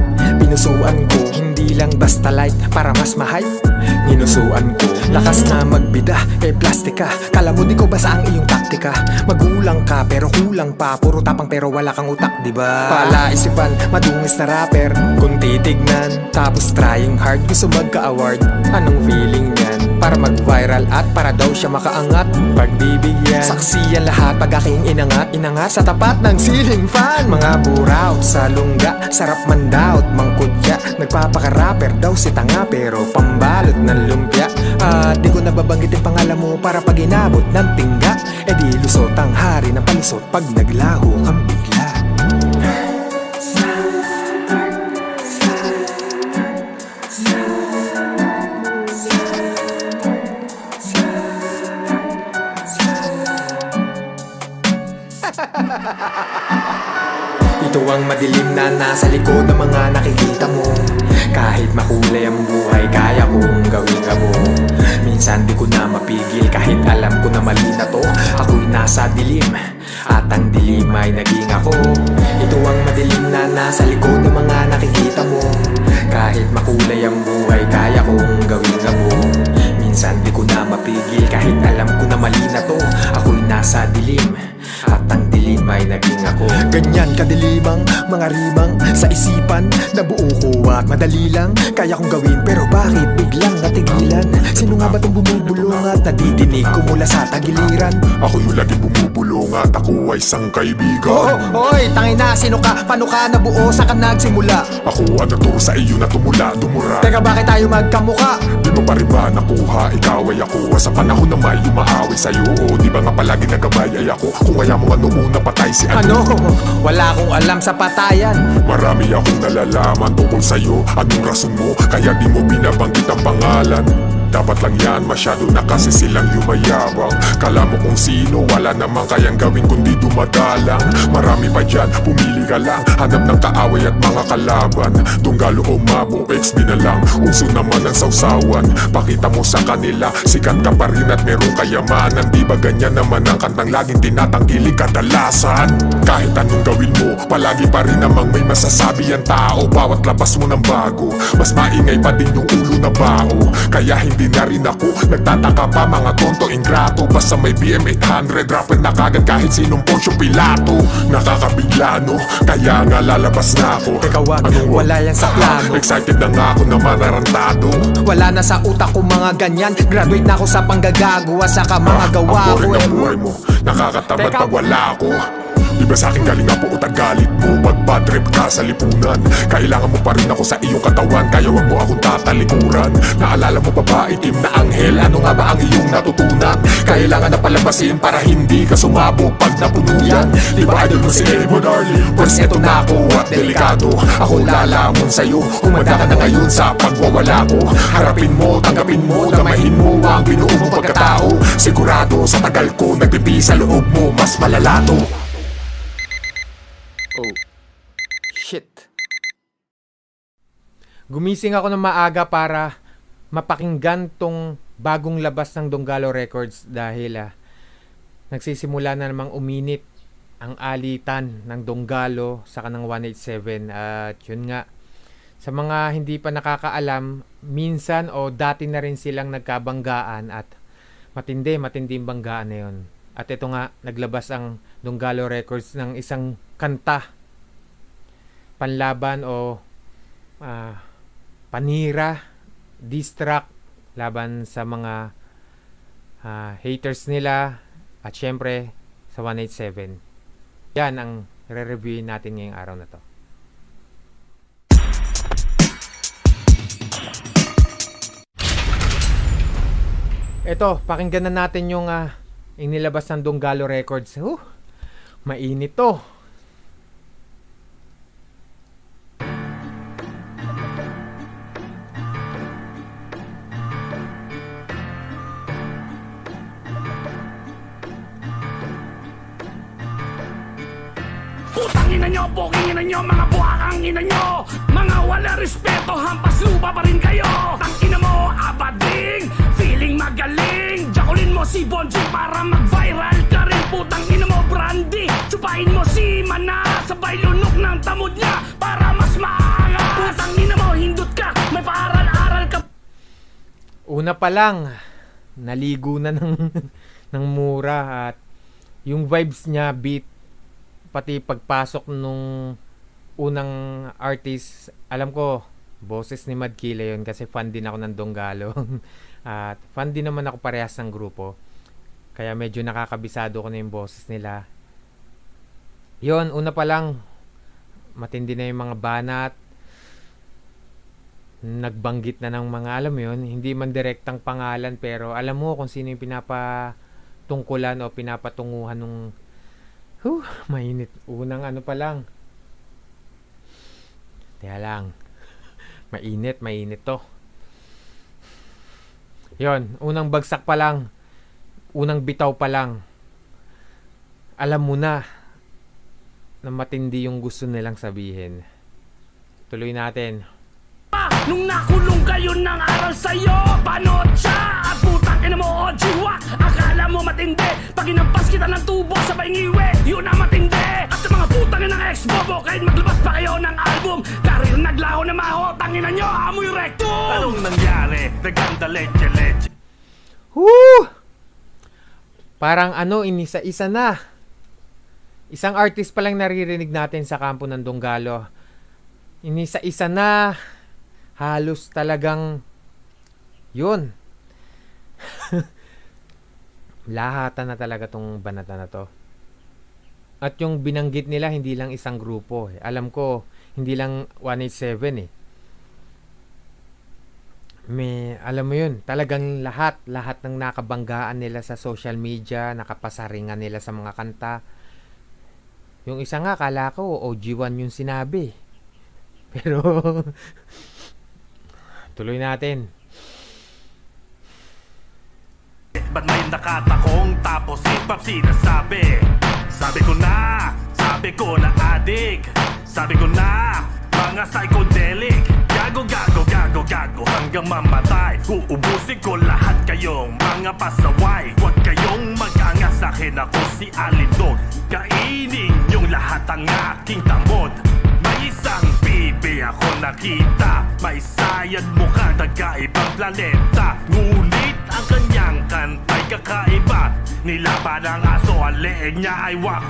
[SPEAKER 1] binusuan ko. Hindi lang basta like para mas ma-hype. Ninusuan ko, lakas na magbida, plastika. Kala mo di ko basa ang iyong taktika. Magulang ka pero kulang pa, puro tapang pero wala kang utak, diba? Palaisipan, madungis na rapper kung titignan. Tapos trying hard, gusto magka-award. Anong feeling yan? Para mag-viral at para daw siya makaangat. Pagbibigyan, saksiyan lahat pag aking inangat. Inangat sa tapat ng ceiling fan. Mga buraut sa lungga, sarap mandaut, mangkudya. Nagpapaka-rapper daw si tanga pero pambalot ng lumpia. At di ko nababanggitin pangalan mo para pag inabot ng tingga. E di lusot ang hari ng palusot pag naglaho kang bigla. Ito ang madilim na nasa likod ng mga nakikita mo. Kahit makulay ang buhay, kaya kong gawin mo. Minsan di ko na mapigil kahit alam ko na mali na to. Ako'y nasa dilim at ang dilim ay naging ako. Ito ang madilim na nasa likod ng mga nakikita mo. Kahit makulay ang buhay, kaya kong gawin mo. Minsan di ko na mapigil kahit alam ko na mali na to. Ako'y nasa dilim at ang dilim ay naging ako. Ganyan kadilimang mga rimang sa isipan. Nabuo ko at madali lang kaya kong gawin, pero bakit biglang natigilan? Sino nga ba itong bumubulong at nadidinig ko mula sa tagiliran?
[SPEAKER 11] Ako yung laging bumubulong at ako ay isang kaibigan.
[SPEAKER 1] Hoy, tangina, sino ka? Paano ka nabuo? Sa ka nagsimula?
[SPEAKER 11] Ako ang naturo sa iyo na tumula, dumura.
[SPEAKER 1] Teka, bakit tayo magkamuka?
[SPEAKER 11] Di mo pa rin ba nakuha? Ikaw ay ako sa panahon na may umaaway sa'yo. O di ba nga palagi nagabay ay ako? Kung kaya mo ano una patay si ano?
[SPEAKER 1] Wala akong alam sa patayan.
[SPEAKER 11] Marami akong nalalaman tungkol sa'yo. Anong rason mo? Kaya di mo binabanggit ang pangalan. Dapat lang yan, masyado na kasi silang yumayabang. Kala mo kung sino, wala namang kayang gawin kundi dumadalang. Marami pa dyan, pumili ka lang. Hanap ng kaaway at mga kalaban. Tunggalo o mabo, XB na lang. Uso naman ang sausawan. Pakita mo sa kanila, sikat ka pa rin at merong kayamanan. Di ba ganyan naman ang kantang laging tinatangkili kadalasan? Kahit anong gawin mo, palagi pa rin namang may masasabi ang tao. Bawat labas mo ng bago, mas maingay pa din yung ulo na bao. Kaya hindi na rin ako nagtataka pa, mga tonto ingrato. Basta may BM800, rapper na kagad kahit sinong Poncio Pilato. Nakakabigla no, kaya nga lalabas na ako.
[SPEAKER 1] Teka wag, wala yan sa plano.
[SPEAKER 11] Excited na nga ako na manarantado.
[SPEAKER 1] Wala na sa utak ko mga ganyan. Graduate na ako sa panggagagawa, saka mga gawa ko.
[SPEAKER 11] Ang boring ng buhay mo, nakakatamad pag wala ako. Di ba sa'kin galing ang puot ang galit mo? Pag bad trip ka sa lipunan, kailangan mo pa rin ako sa iyong katawan. Kaya wag mo akong tatalikuran. Naalala mo pa ba itim na anghel? Ano nga ba ang iyong natutunan? Kailangan na palabasin para hindi ka sumabog pag napuno yan. Di ba idol mo si Emo darling? Pwes eto na ako at delikado. Ako lalamon sa'yo, humanda ka na ngayon sa pagwawala ko. Harapin mo, tanggapin mo, damahin mo ang binuo mong pagkatao. Sigurado sa tagal ko, nagpipi sa loob mo, mas malala to.
[SPEAKER 1] Oh, shit. Gumising ako ng maaga para mapakinggan tong bagong labas ng Donggalo Records dahil nagsisimula na namang uminit ang alitan ng Donggalo sa kanang 187. At yun nga, sa mga hindi pa nakakaalam, minsan o dati na rin silang nagkabanggaan at matinding banggaan na yun. At ito nga, naglabas ang Donggalo Records ng isang kanta, panlaban o panira, diss track laban sa mga haters nila at syempre sa 187. Yan ang re-reviewin natin ngayong araw na to. Ito, pakinggan na natin yung inilabas ng Donggalo Records. Mainit to.
[SPEAKER 12] Putang ina nyo, puking ina nyo, mga buwakang ina nyo, mga wala respeto, hampas lupa pa rin kayo. Tangina mo, abading, feeling magaling, jakulin mo si Bonji para mag-viral ka rin. Putang ina mo, Brandy, tsupain mo si Mana, sabay lunok ng tamod niya para mas maangas. Putang ina
[SPEAKER 13] Una pa lang, naligo na ng mura at yung vibes niya, beat, pati pagpasok nung unang artist, alam ko, boses ni Mad Killa yun kasi fan din ako ng Donggalo. At fan din naman ako parehas ng grupo. Kaya medyo nakakabisado ko na yung boses nila. Yon, una pa lang, matindi na yung mga banat. Nagbanggit na ng mga, alam mo yun, hindi man direktang pangalan pero alam mo kung sino yung pinapatungkulan o pinapatunguhan nung mainit. Unang ano pa lang. Teka lang. Mainit to. Yon, unang bagsak pa lang. Unang bitaw pa lang. Alam mo na matindi yung gusto nilang sabihin. Tuloy natin.
[SPEAKER 12] Nung nakulong kayo ng aral sa'yo, panot siya at putang ina mo o jiwa. Akala mo matindi, pag inampas kita ng tubo sabay ngiwi, yun ang matindi. At sa mga putang ina ng ex-bobo, kahit maglabas pa kayo ng album, karir naglaho na maho, tangina nyo, amoy rectum. Anong nangyari? Naganda leche.
[SPEAKER 13] Parang inisa-isa na. Isang artist pa lang naririnig natin sa kampo ng Donggalo. Inisa-isa na. Halos talagang yun. Lahatan na talaga tong banata na to. At yung binanggit nila hindi lang isang grupo. Alam ko, hindi lang 187 alam mo yun, talagang lahat ng nakabanggaan nila sa social media, nakapasaringan nila sa mga kanta. Yung isa nga, kala ko, OG1 yung sinabi. Pero, tuloy natin.
[SPEAKER 12] Ba't may nakatakong tapos hip-hop sinasabi? Sabi ko na adik. Sabi ko na, mga psychedelic. Gago hanggang mamatay. Uubusin ko lahat kayong mga pasaway. Huwag kayong mag-angas sa'kin, ako si Alindog. Kainin yung lahat ang aking tamod. May isang bibi ako nakita, may sayad mukhang taga-ibang planeta. Ngunit ang kanyang kanta'y kakaiba. Nilaban ang aso, ang leeg niya ay wak.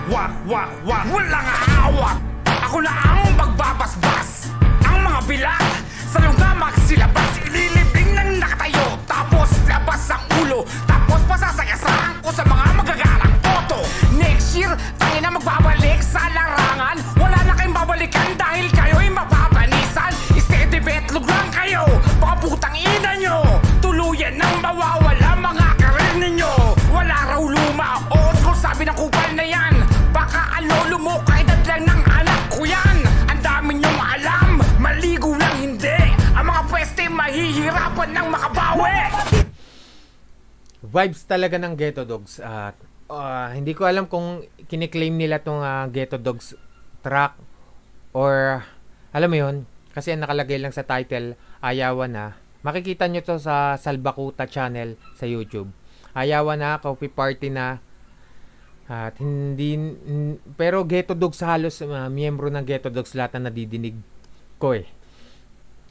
[SPEAKER 12] Walang aawat, ako na ang magbabasbas. Ang mga bilat sa lungamak silabas, ililibing ng nakatayo. Tapos labas ang ulo, tapos pasasayasahan ko sa mga magagarang photo. Next year, tangina magbabalik sa larangan. Wala na kayong babalikan dahil kayo'y mapapanisan. Steady betlog lang kayo, baka putang ina nyo. Tuluyan nang mawawala mga karir ninyo. Wala raw luma, old school sabi ng kupal na yan. Baka alolo mo, kaedad lang ng anak ko yan. Ang dami nyong alam, maligo lang hindi. Ang mga pweste mahihirapan ng makabawi.
[SPEAKER 13] Vibes talaga ng Ghetto Dogs. Hindi ko alam kung kiniklaim nila tong Ghetto Dogs track or alam mo yun, kasi nakalagay lang sa title Ayawan Na. Makikita nyo to sa Salbakuta channel sa YouTube. Ayawan Na, Coffee Party Na. At hindi, pero Ghetto Dogs halos miyembro ng Ghetto Dogs lahat na nadidinig ko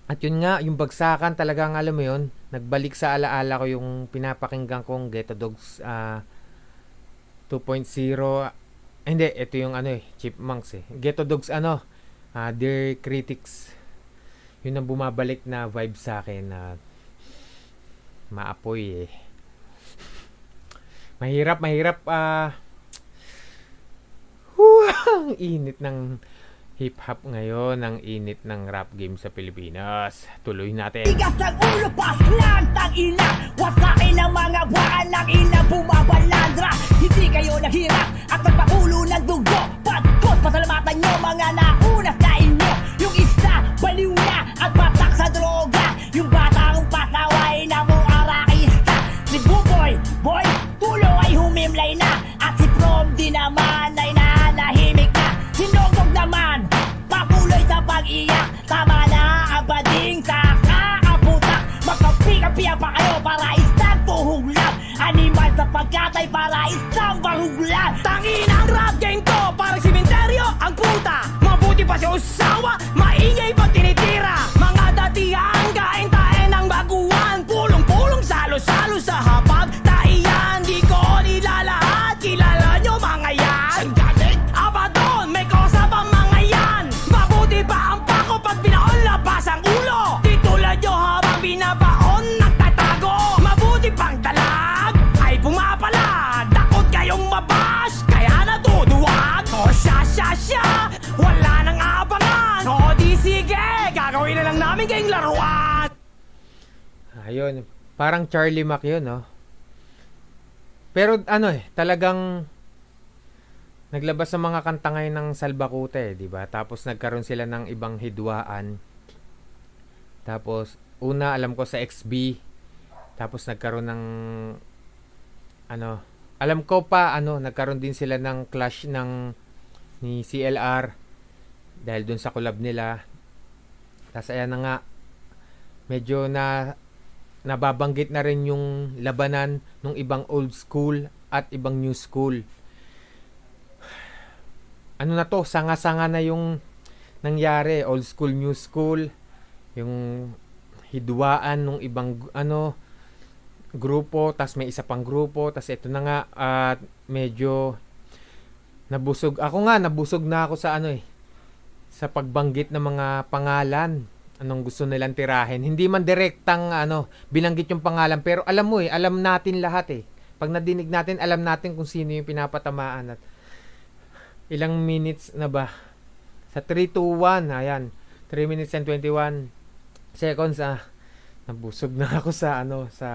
[SPEAKER 13] At yun nga, yung bagsakan talagang alam mo yun, nagbalik sa alaala ko yung pinapakinggan kong Ghetto Dogs 2.0. Hindi, ito yung Chipmunks Ghetto Dogs Dear Critics. Yun ang bumabalik na vibe sa akin na maapoy Mahirap ang init ng hip-hop ngayon, ang init ng rap game sa Pilipinas. Tuloy natin.
[SPEAKER 14] Tigas ng ulo, paslang, tang-ina. Wasakin ng mga walang ina, bumabalandra. Hindi kayo naghirap at magpakulo ng dugo. Pagkot, pasalamatan nyo mga nauna sa inyo. Yung isa, baliw na at batak sa droga. Yung batang pasaway na mong arakista. Si Buboy, boy, tulo ay humimlay na. At si Prom di naman ay nanahimik na. Sinogog naman, papuloy sa pag-iyak. Tama na ang bading sa kaaputak. Magkapi-kapiya pa kayo para isang tuhog lang. Animal sa pagkatay para isang barug lang. Tangin ang rap game to, parang simenteryo ang puta. Mabuti pa si Usawa, maingay pag tinitira. Mga datihan, kain tayo ng baguhan. Pulong-pulong sa
[SPEAKER 12] aming laruan.
[SPEAKER 13] Ayun, parang Charlie Mac yun, no? Pero ano talagang naglabas ng mga kanta ngayon ng Salbacute, di ba? Tapos nagkaroon sila ng ibang hidwaan. Tapos una alam ko sa XB, tapos nagkaroon ng alam ko pa nagkaroon din sila ng clash ni CLR dahil dun sa collab nila. Tapos ayan na nga, medyo nababanggit na rin yung labanan ng ibang old school at ibang new school. Ano na to, sanga-sanga na yung nangyari, old school, new school, yung hidwaan ng ibang grupo, tas may isa pang grupo, tas ito na nga at medyo nabusog. Nabusog na ako sa sa pagbanggit ng mga pangalan. Anong gusto nilang tirahin. Hindi man direktang binanggit yung pangalan, pero alam mo alam natin lahat Pag nadinig natin, alam natin kung sino yung pinapatamaan. At ilang minutes na ba? Sa 3-2-1, ayan. 3 minutes and 21 seconds nabusog na ako sa sa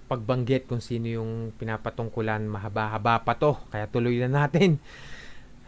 [SPEAKER 13] pagbanggit kung sino yung pinapatungkulan. Mahaba-haba pa to, kaya tuloy na natin.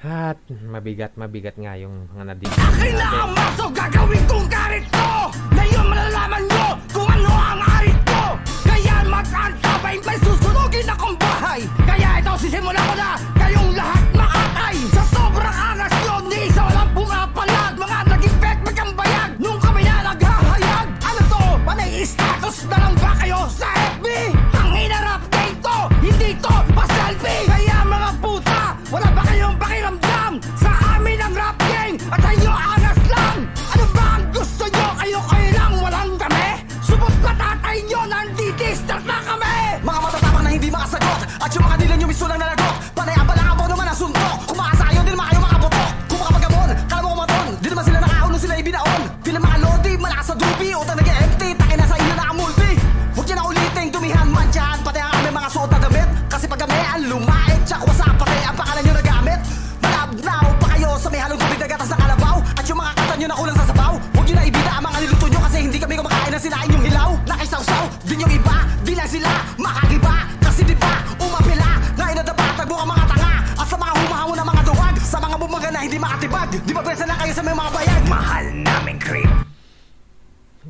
[SPEAKER 13] At mabigat nga yung mga nadinig natin.
[SPEAKER 12] Akin na ang maso, gagawin kong garit ko. Ngayon malalaman nyo kung ano ang arit ko. Kaya mag-ansabay, may susunugin akong bahay. Kaya ito sisimulan ko na, kayong lahat maatay. Sa sobrang angas nyo, ni isa walang pumapalag. Mga naging pek, magkambayag, nung kami na naghahayag. Ano to, panay status na lang ba kayo sa FB? Tangin na rap game to, hindi to pa-selfie. Kaya mga puta, wala ba kayong pakiramdam sa amin ang rap game at sa inyo angas lang? Ano ba ang gusto nyo? Kayo lang walang kami? Subot na tatay nyo, nandidistart na kami.
[SPEAKER 14] Mga matatapang na hindi makasagot at yung mga nila nyo misto lang nalagot. Panay ang balakabaw naman ang suntok. Kumaasa ayaw, di naman kayo makabotok. Kung makapagamon, kala mo kumaton. Di naman sila nakaon nung sila ibinaon. Di naman mga lodi, malakas sa dubi. Utang nag-empty, takin na sa inyo na ang multi. Huwag nyo na ulitin, dumihan, mantyahan. Pati ang aming mga suot na damit. Kasi pag kami ang lumait, tsaka wasa pati ang pangalan nyo nagamit. Malabnaw pa kayo sa may halong tubig na gatas na kalabaw. At yung mga kata nyo na kulang sa sabaw. Huwag nyo na ibida ang mga niluto nyo kasi hindi kami kumakain ng sinain yung hilaw. Nakisawsaw, din yung iba, di lang sila makagiba. Kasi di ba, umapila, ngayon na dapat ang mga tanga. At sa mga humahango na mga duwag, sa mga bumaga na hindi makatibag. Di ba besa na kayo sa may mga bayag?
[SPEAKER 12] Mahal namin creep.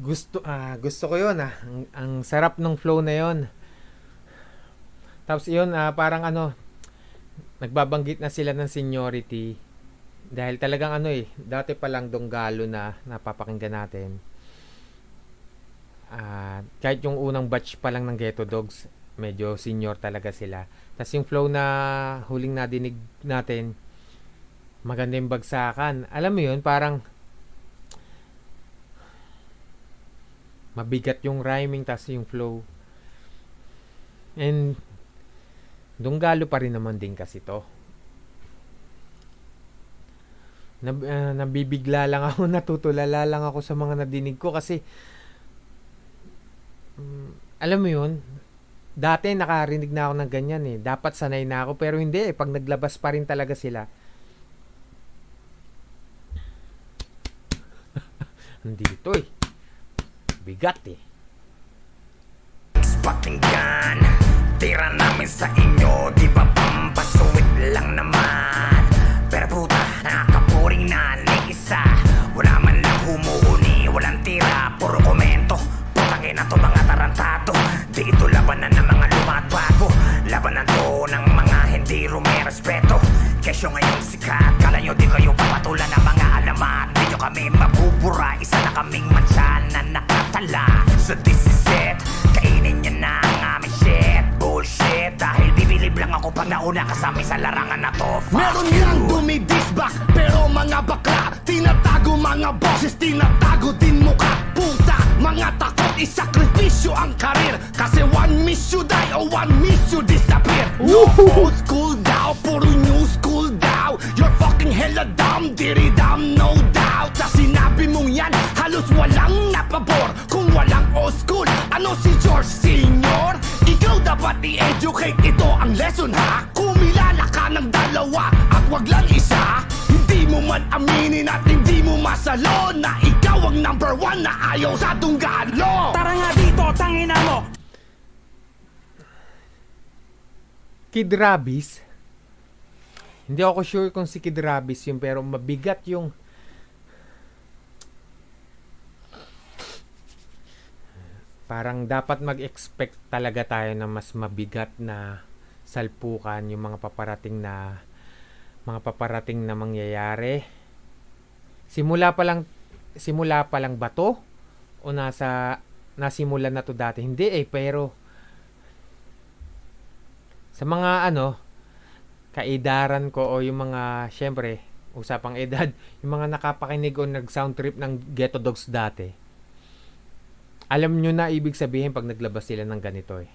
[SPEAKER 13] Gusto ko yun ang sarap ng flow na yun. Tapos yun parang nagbabanggit na sila ng seniority dahil talagang dati pa lang donggalo na napapakinggan natin. Kahit yung unang batch pa lang ng Ghetto Dogs, medyo senior talaga sila. Tapos yung flow na huling nadinig natin, maganda yung bagsakan. Alam mo yun, parang mabigat yung rhyming, tas yung flow. And donggalo pa rin naman din kasi to. Nabibigla lang ako, natutulala lang ako sa mga nadinig ko kasi alam mo yun, dati nakarinig na ako ng ganyan dapat sanay na ako, pero hindi pag naglabas pa rin talaga sila. Andito bigat
[SPEAKER 12] Pakinggan, tira namin sa inyo, di ba pampasuwit lang naman. Pero puta, nakakapuring na isa. Wala man lang humuhuni, walang tira, puro komento. Putangin na to mga tarantado. Di ito labanan ng mga lumatbago. Labanan to ng mga hindi rumerespeto. Kesyo ngayong sikat, kala nyo di kayo papatulan ng mga alamat. Di nyo kami mabubura, isa na kaming matya na nakatala. So this is it, kainin nyo na ang aming shit. Bullshit, dahil bibilib lang ako pag nauna kasama sa larangan na to. Meron lang dumidisbak, pero mga bakla tinatago mga boses, tinatago din mukha. Puta, mga takot, isakripisyo ang karir. Kasi one miss you die or one miss you disappear. No old school daw, puro new school daw. You're fucking hella dumb, diri dumb, no doubt. Sa sinabi mong yan, halos walang napabor. Kung walang old school, ano si George Senior? Ikaw dapat i-educate, ito ang lesson ha. Kumilala ka ng dalawa at wag lang isa. Hindi mo man aminin at hindi mo masalo na ikaw ang number 1 na ayaw sa tunggalo. Tara nga dito, tangina mo.
[SPEAKER 13] Kid Rabis, hindi ako sure kung si Kid Rabis yun, pero mabigat yung parang dapat mag-expect talaga tayo na mas mabigat na salpukan yung mga paparating na mangyayari. Simula pa lang ba to? O nasimula na to dati? Hindi pero sa mga kaedaran ko o yung mga, syempre, usapang edad, yung mga nakapakinig o nag-sound trip ng Ghetto Dogs dati, alam nyo na ibig sabihin pag naglabas sila ng ganito eh.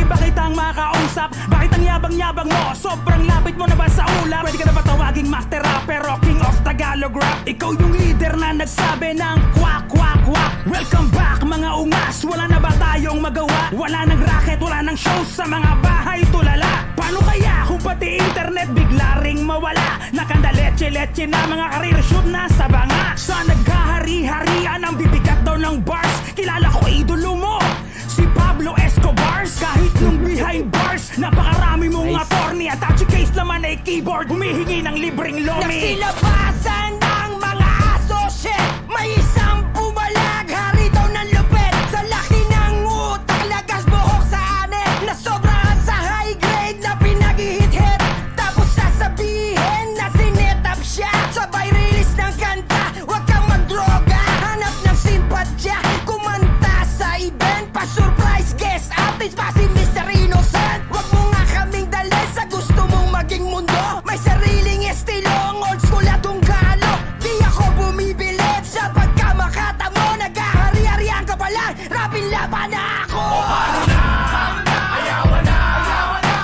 [SPEAKER 14] Bakit ang makausap? Bakit ang yabang-yabang mo? Sobrang lapit mo na ba sa ulap? Pwede ka na ba tawaging master rapper o king of Tagalog rap? Ikaw yung leader na nagsabi ng kwak, kwak, kwak. Welcome back mga ungas. Wala na ba tayong magawa? Wala nang racket, wala nang shows sa mga bahay tulala. Paano kaya kung pati internet bigla ring mawala? Nakanda leche-leche na mga career shoot na sa banga. Sa naghahari-harian ang bibigat daw ng bars. Kilala ko idolo mo, si Pablo Escobar. Kahit nung behind bars, napakarami mong attorney at touchy case naman ay keyboard. Humihingi ng libreng lomi. Nagsilabasan ng mga associate, may isang pumalag, hari daw ng lupit. Sa laki ng utak, lagas buhok sa ane, na sobrang sa high grade na pinag-hit-hit. Tapos sasabihin na sinetap siya, sabay release ng kanta, wag kang magdroga. Hanap ng simpatya, kumanta sa event, pa-surprise guest artist pa si Mr. Innocent. Wag mo nga kaming dali sa gusto mong maging mundo. May sariling estilong old school at tunggalo. Di ako bumibilit sa pagkamakata mo. Nag-ahari-harian ka pala, rapin laban na ako. O paano na? Ayawan na.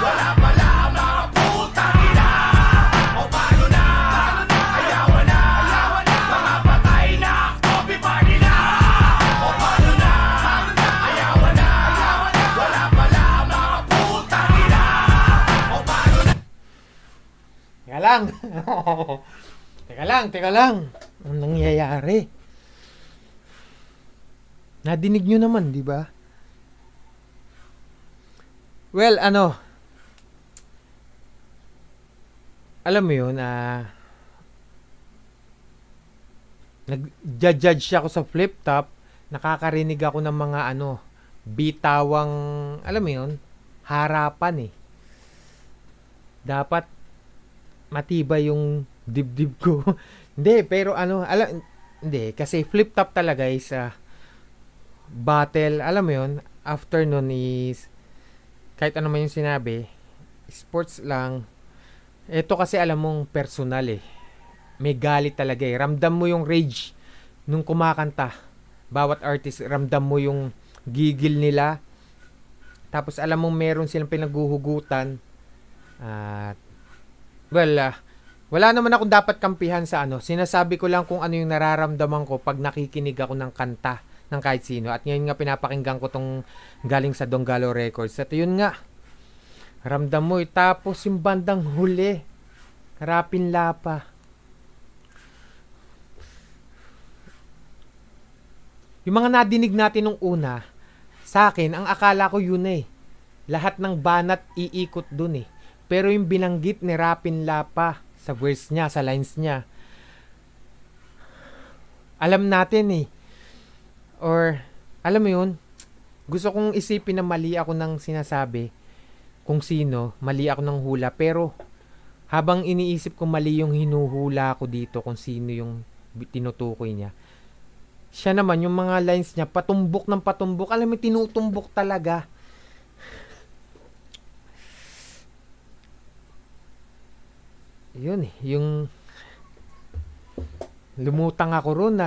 [SPEAKER 14] Wala pala mga putang ina. O paano na? Ayawan na. Mga patay na, copy party na. O paano na? Ayawan na. Wala pala mga putang ina. O paano na?
[SPEAKER 13] Teka lang. Anong nangyayari? Nadinig nyo naman, di ba? Well, alam mo yun, nag-judge ako sa flip top, nakakarinig ako ng mga bitawang, alam mo yun, harapan eh. Dapat matibay yung dibdib ko. Hindi, pero hindi, kasi flip top talaga is battle, alam mo yun, after nun is kahit ano man yung sinabi, sports lang. Ito kasi alam mong personal eh. May galit talaga eh. Ramdam mo yung rage nung kumakanta. Bawat artist, ramdam mo yung gigil nila. Tapos alam mong meron silang pinaghuhugutan. At wala naman akong dapat kampihan sa Sinasabi ko lang kung ano yung nararamdaman ko pag nakikinig ako ng kanta ng kahit sino. At ngayon nga pinapakinggan ko tong galing sa Donggalo Records. At yun nga, ramdam mo. Tapos yung bandang huli, Rapin Lapa. Yung mga nadinig natin nung una, sa akin, ang akala ko yun eh. Lahat ng banat iikot dun eh. Pero yung binanggit ni Rapin Lapa sa verse niya, sa lines niya, alam natin eh. Or, alam mo yun, gusto kong isipin na mali ako ng sinasabi kung sino, mali ako ng hula. Pero, habang iniisip ko mali yung hinuhula ko dito kung sino yung tinutukoy niya, siya naman, yung mga lines niya, patumbok ng patumbok. Alam mo, tinutumbok talaga. Yun eh, yung lumutang ako ron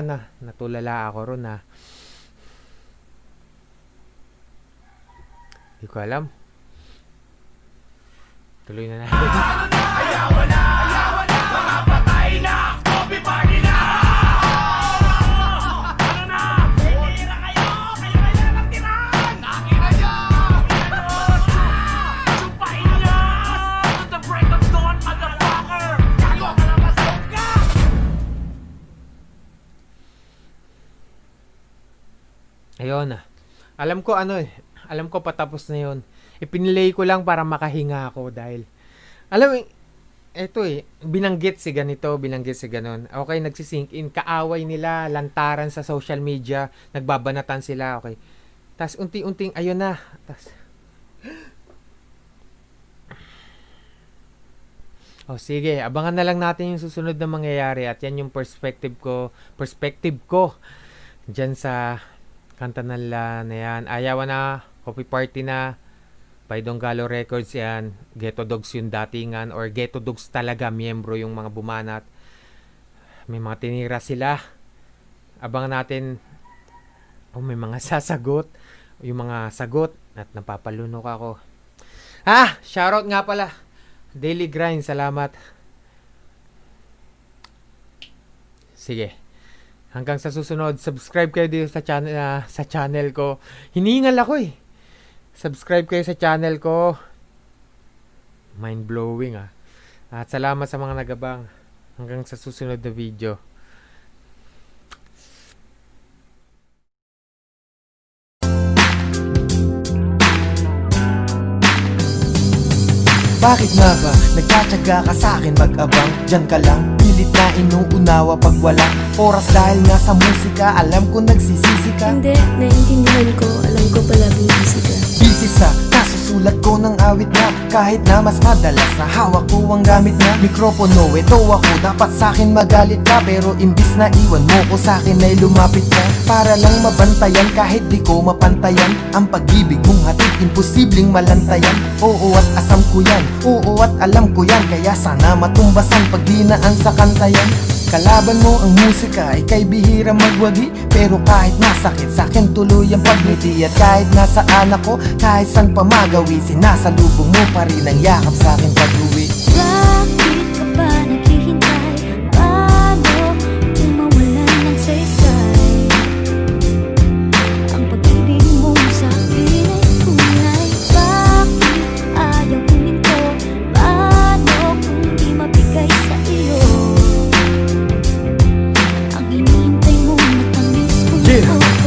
[SPEAKER 13] natulala ako ron hindi ko alam. Tuloy na natin.
[SPEAKER 12] Ayawan na. Mga patay na, copy party na. Tira kayo ng tiran. Nakira nyo. Sumpain
[SPEAKER 13] Ayun. Alam ko alam ko patapos na yun. Ipinilay ko lang para makahinga ako dahil alam mo, eto binanggit si ganito, binanggit si ganon. Okay, nagsisink in, kaaway nila, lantaran sa social media, nagbabanatan sila, okay. Tas unti-unting, ayun na. Tas, sige, abangan na lang natin yung susunod na mangyayari at yan yung perspective ko dyan sa kanta nila na yan. Ayawan na, Coffee Party na, by Donggalo Records yan, Ghetto Dogs yung datingan, or Ghetto Dogs talaga, miyembro yung mga bumanat. May mga tinira sila. Abangan natin, may mga sasagot, yung mga sagot, at napapalunok ako. Shoutout nga pala, Daily Grind, salamat. Sige, hanggang sa susunod, subscribe kayo dito sa channel ko. Hiningal ako Subscribe kayo sa channel ko. Mind blowing At salamat sa mga nagabang. Hanggang sa susunod na video.
[SPEAKER 1] Bakit nga ba nagtsatsaga ka sa akin mag-abang? Diyan ka lang, pilit na inuunawa pag wala oras dahil nga sa musika. Alam ko nagsisisi ka.
[SPEAKER 6] Hindi, naiintindihan ko. Alam ko pala busy ka.
[SPEAKER 1] Busy sa kasusulat ko ng awit na kahit na mas madalas na hawak ko ang gamit na mikropono. Ito ako, dapat sa'kin magalit ka, pero imbis na iwan mo ko sa'kin ay lumapit ka para lang mabantayan kahit di ko mapantayan. Ang pag-ibig mong hatid, imposibleng malantayan. Oo at asam ko yan, oo at alam ko yan, kaya sana matumbasan pag dinaan sa kantayan. Kalaban mo ang musika, ika'y bihira magwagi, pero kahit masakit sa'kin tuloy ang pagngiti. At kahit nasaan ako, kahit saan pa magawi, sinasalubong mo pa rin ang yakap sa'kin pag-uwi.
[SPEAKER 6] Bakit ka ba naghihintay? Paano kung mawalan ng saysay? Ang pag-ibig mo sa'kin ay tunay. Bakit ayaw huminto? Paano kung di mabigay sa iyo?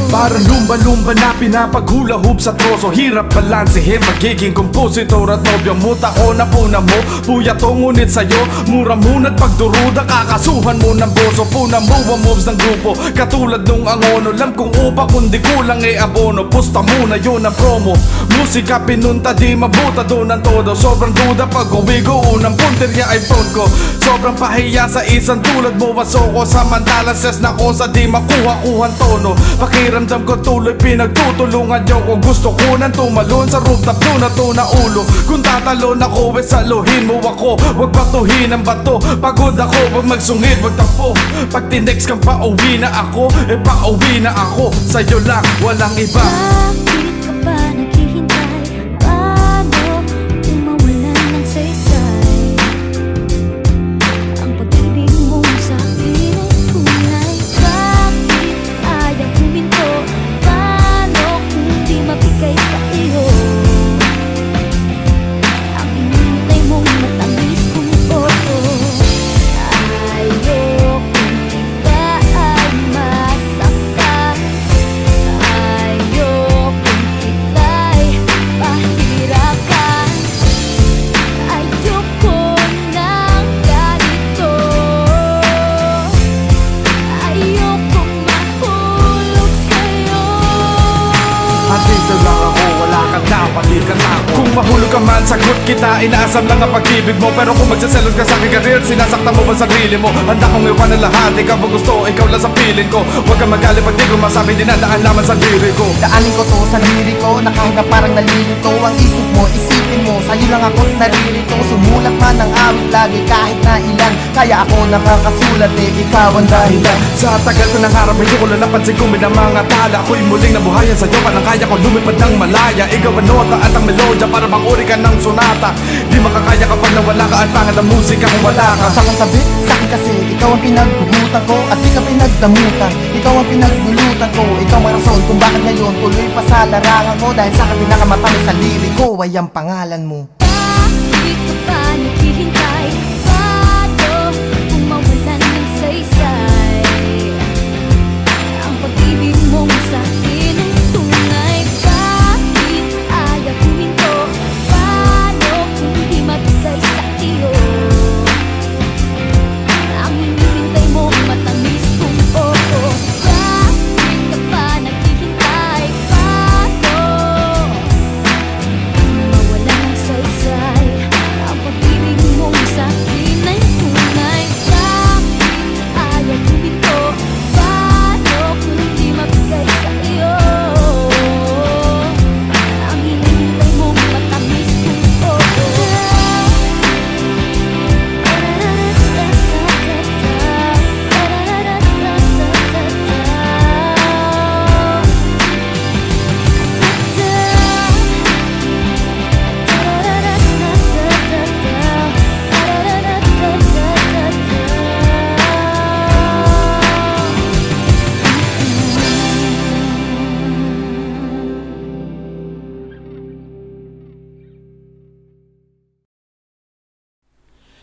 [SPEAKER 12] Parang lumba-lumba na pinapaghula-hub sa troso. Hirap balansehin, magiging kompositor at nobyang muta ko na puna mo. Puyat o ngunit sa'yo, mura muna't pagduruda. Kakasuhan mo ng boso, puna mo ang moves ng grupo. Katulad nung angono, lam kung upa kundi kulang abono. Pusta muna yun ang promo. Musika pinunta, di mabuta doon ang todo. Sobrang duda pag uwi ko, unang punterya ay phone ko. Sobrang pahiya sa isang tulad mo, wasoko. Samantala ses na ko sa di makuha-kuhan tono. Pakiramdam ko tuloy pinagtutulungan nyo ko. Gusto ko nang tumalon sa rooftop doon na ulo. Kung tatalon ako, saluhin mo ako. Huwag batuhin ang bato, pagod ako. Huwag magsungit, huwag tapo. Pag tinext kang pauwi na ako, pauwi na ako. Sa'yo lang, walang iba.
[SPEAKER 6] Bakit ka ba naghihintay? Paano kung mawalan ng saysay? Ang pag-ibig mo sa'kin ay tunay. Bakit ayaw huminto? Paano kung di mabigay sa iyo? Ang hinintay mong matamis kong oo. Ayaw kung di ba ay masaktan. Ayaw kung kita'y pahirapan. Ayoko ng ganito. Ayokong mahulog sa'yo.
[SPEAKER 12] Andito lang ako, wala kang napalikan ako. Kung mahulog ka man, sagot kita. Inaasam lang ang pag-ibig mo. Pero kung magsaselos ka sa aking karir, sinasaktan mo ba sarili mo? Handa kong iwan ang lahat, ikaw ba gusto, ikaw lang sa piling ko. Huwag kang magalit pag di ko masabi, dinadaan naman sa diri ko.
[SPEAKER 1] Daanin ko to sa liriko, na kahit na parang nalilito ang isip mo, isipin mo, sa'yo lang ako't naririto. Sumulat man ang awit lagi kahit na ilan, kaya ako nakakasulat ikaw ang dahilan.
[SPEAKER 12] Sa tagal ko ng harap, hindi ko lang napansin kung may mga tala. Ako'y muling nabuhayan sa'yo, parang kaya ko lumipad ng malaya. Ikaw ang nota at ang melodya, para bang uri ka ng sonata. Di makakaya kapag nawala ka at pangit ang musika kung wala ka.
[SPEAKER 1] Sa kong tabi, sa'kin kasi ikaw ang pinaghugutan ko at di ka pinagdamutan. Ikaw ang pinagbulutan ko, ikaw ang rason kung bakit ngayon tuloy pa sa larangan ko. Dahil sa'kin pinakamatamis sa liriko ay ang pangalan mo.
[SPEAKER 6] Bakit ka ba naghihintay? Paano kung mawalan ng saysay? Ang pag-ibig mong sa'kin ay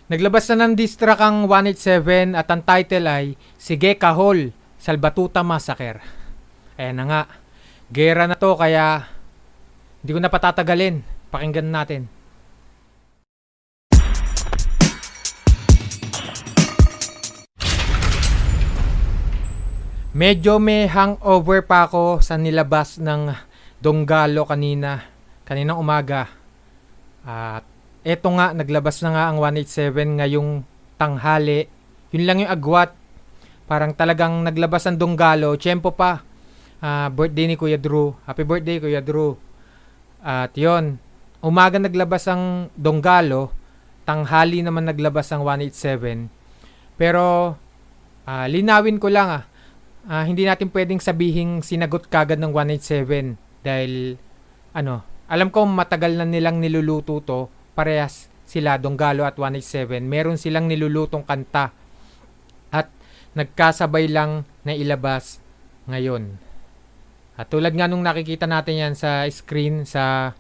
[SPEAKER 13] Naglabas na ng diss track ang 187 at ang title ay Sige Kahol, Salbatuta Massacre. Ayan na nga. Gera na to kaya hindi ko na patatagalin. Pakinggan natin. Medyo may hangover pa ako sa nilabas ng Donggalo kaninang umaga. At eto nga, naglabas na nga ang 187 ngayong tanghali. Yun lang yung agwat. Parang talagang naglabas ang Donggalo. Tiyempo pa. Birthday ni Kuya Drew. Happy birthday, Kuya Drew. At yun, umaga naglabas ang Donggalo. Tanghali naman naglabas ang 187. Pero, linawin ko lang hindi natin pwedeng sabihing sinagot kagad ng 187. Dahil, alam ko matagal na nilang niluluto to. Parehas sila, Donggalo at 187. Meron silang nilulutong kanta. At nagkasabay lang na ilabas ngayon. At tulad nga nung nakikita natin yan sa screen, sa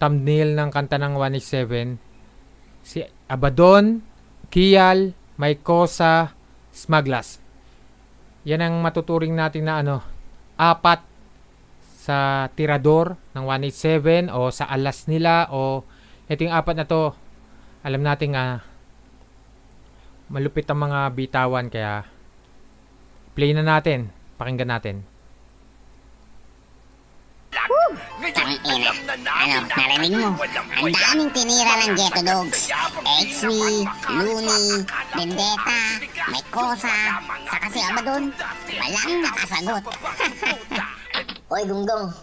[SPEAKER 13] thumbnail ng kanta ng 187, si Abaddon, Kial, Mycosa, Smaglas. Yan ang matuturing natin na apat sa tirador ng 187 o sa alas nila o ito yung apat na to. Alam natin malupit ang mga bitawan kaya play na natin. Pakinggan natin.
[SPEAKER 15] Tangina. Narinig mo? Ang daming tinira ng Ghetto Dogs. XV, Looney, Vendetta, Mycosa, saka si Abaddon. Walang nakasagot. Hoy, Gunggong.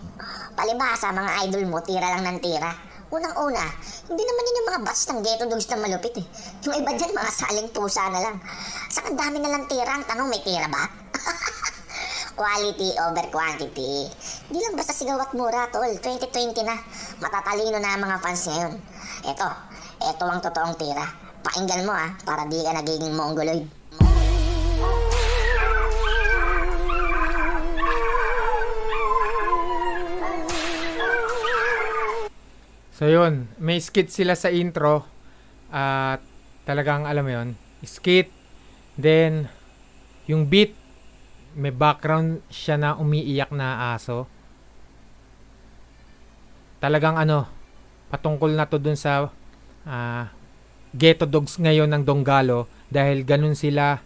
[SPEAKER 15] Palibasa, mga idol mo, tira lang ng tira. Unang-una, hindi naman yun yung mga batch ng Ghetto Dogs na malupit eh. Yung iba dyan, mga saling tusa na lang. Saka dami na lang tira. Ang tanong, may tira ba? Quality over quantity. Di lang basta sigaw at mura, tol. 2020 na. Matatalino na ang mga fans ngayon. Ito ang totoong tira. Pakinggan mo para di ka nagiging mongoloid.
[SPEAKER 13] So yun, may skit sila sa intro. At talagang alam mo yun, skit. Then, yung beat, may background siya na umiiyak na aso. Talagang patungkol na to dun sa Ghetto Dogs ngayon ng Donggalo dahil ganun sila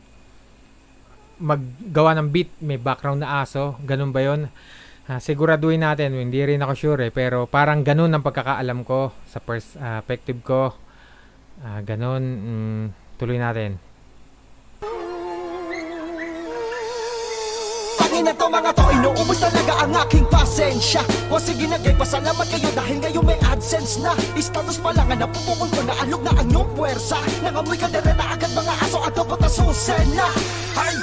[SPEAKER 13] maggawa ng beat, may background na aso. Ganun ba yun? Siguraduhin natin, hindi rin ako sure pero parang ganun ang pagkakaalam ko sa perspective ko. Ganun, tuloy natin.
[SPEAKER 14] Na to mga to, inuubos talaga ang aking pasensya. O sige na gay, pasalamat kayo dahil ngayon may AdSense na. Status pa lang na pupukol ko na alog na ang iyong puwersa. Nangamoy ka dere na agad mga aso at dapat asusin na. Hay,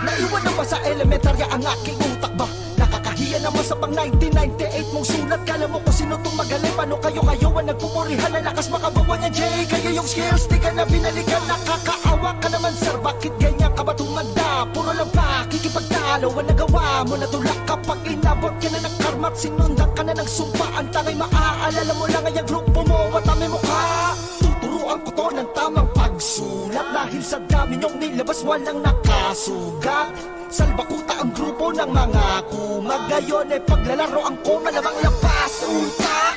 [SPEAKER 14] naiwan na ba sa elementarya ang aking utak ba? Nakakahiya naman sa pang 1998 mong sulat. Kala mo kung sino itong magaling. Paano kayo ang nagpupurihan na lakas makabawa niya Jay? Kayo yung skills, di ka na binalikan. Nakakaawa ka naman sir, bakit ganyan ka ba tumanda? Puro lang pa, kikipagtalo ang nagawa mo. Natulak kapag inabot ka na ng karma at sinundan ka na ng sumpa. Ang tangay maaalala mo lang ay ang grupo mo at aming mukha. Tuturuan ko to ng tamang pagsulat. Dahil sa dami niyong nilabas walang nakasugat. Salbakuta ang grupo ng mga kumag. Ngayon ay paglalaro ang kuma lamang lapas utak.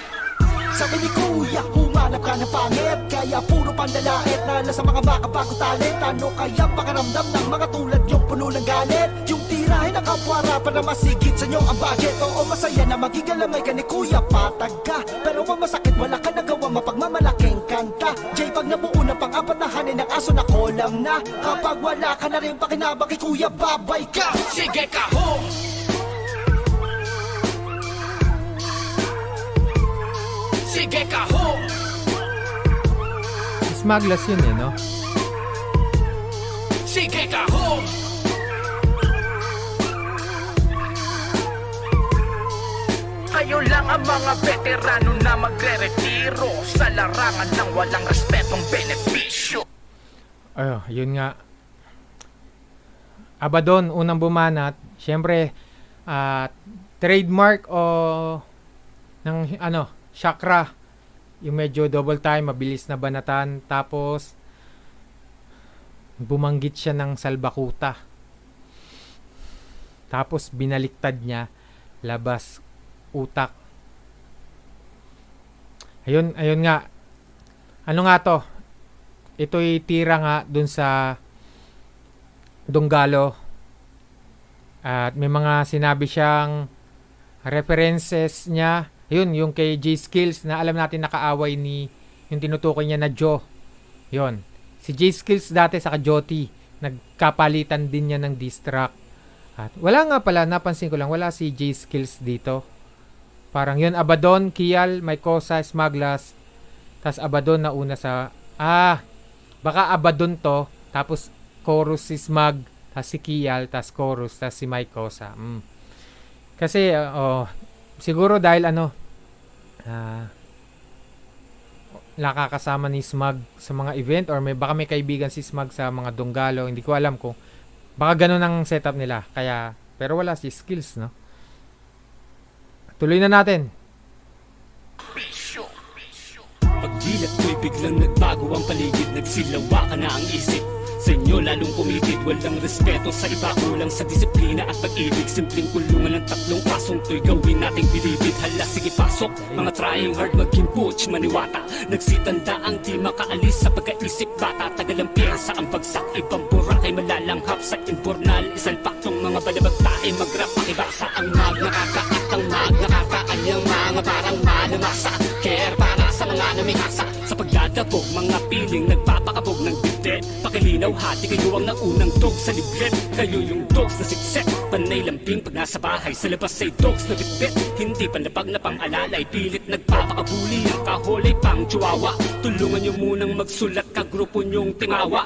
[SPEAKER 14] Sabi ni Kuya, humanap ka ng pangit. Kaya puro pandalait na sa mga makabago talent. Ano kaya pakaramdam ng mga tulad yung puno ng galit? Yung tirahin ang kapwara para masigit sa inyo ang budget. Oo, masaya na magigalamay ka ni Kuya Patag ka. Pero kung masakit wala ka nagawa mapagmamalaking kanta. Jay, pag nabuo na pang-apat na hanin ng aso na kolam na. Kapag wala ka na rin pakinabang kay Kuya, babay ka. Sige ka home. Sige ka home.
[SPEAKER 13] Smaglas yun no?
[SPEAKER 14] Sige ka home. Kayo lang ang mga veterano na magre-retiro sa larangan ng walang respetong benepisyo.
[SPEAKER 13] Yun nga. Abaddon, unang bumanat. Siyempre, trademark o ng chakra. Yung medyo double time, mabilis na banatan. Tapos, bumanggit siya ng salbakuta. Tapos binaliktad niya, labas utak. Ayun nga. Ano nga to? Ito'y tira nga dun sa Donggalo. At may mga sinabi siyang references niya. Yun, yung kay J Skills na alam natin nakaaway ni yung tinutukoy niya na Joe. Yun. Si J Skills dati sa Joti, nagkapalitan din niya ng diss track. At wala nga pala, napansin ko lang, wala si J Skills dito. Parang yun, Abaddon, Kial, Mycosa, Smaglas. Tas Abaddon na una sa... baka Abaddon to. Tapos chorus si Smag, tas si Kial, tas chorus, tas si Mycosa. Kasi, siguro dahil nakakasama ni Smag sa mga event or baka may kaibigan si Smag sa mga Donggalo. Hindi ko alam kung baka ganun ang setup nila. Kaya, pero wala si Skills, no? Tuloy na natin.
[SPEAKER 12] Pagdilat ko'y biglang nagbago ang paligid, nagsilawa ka na ang isip. Sa inyo lalong pumitid, walang respeto sa iba, kulang sa disiplina at pag-ibig. Simpleng kulungan ng 3 pasong to'y gawin nating bilibid. Hala, sige pasok, mga trying hard maging butch, maniwata. Nagsitanda ang di makaalis sa pagkaisip bata. Tagal ang piyesa ang bagsak, ibang burakay malalanghap sa imbornal. Isalpak tong mga balabag tae, mag-rap pakibasa. Ang mag nakakaat, ang mag nakakaanyang mga parang manamasa. Care para sa mga namikasa, sa pagdadabog, mga piling nagpapakabog ng bibit. Pakilinaw hati, kayo ang naunang dog sa libret. Kayo yung dogs na sikset, panay lambing pag nasa bahay. Sa labas ay dogs na bitbit, hindi panlapag na pang-alalay. Pilit nagpapakabuli, ang kaholay pang chihuahua. Tulungan nyo munang magsulat, kagrupo nyong tingawa.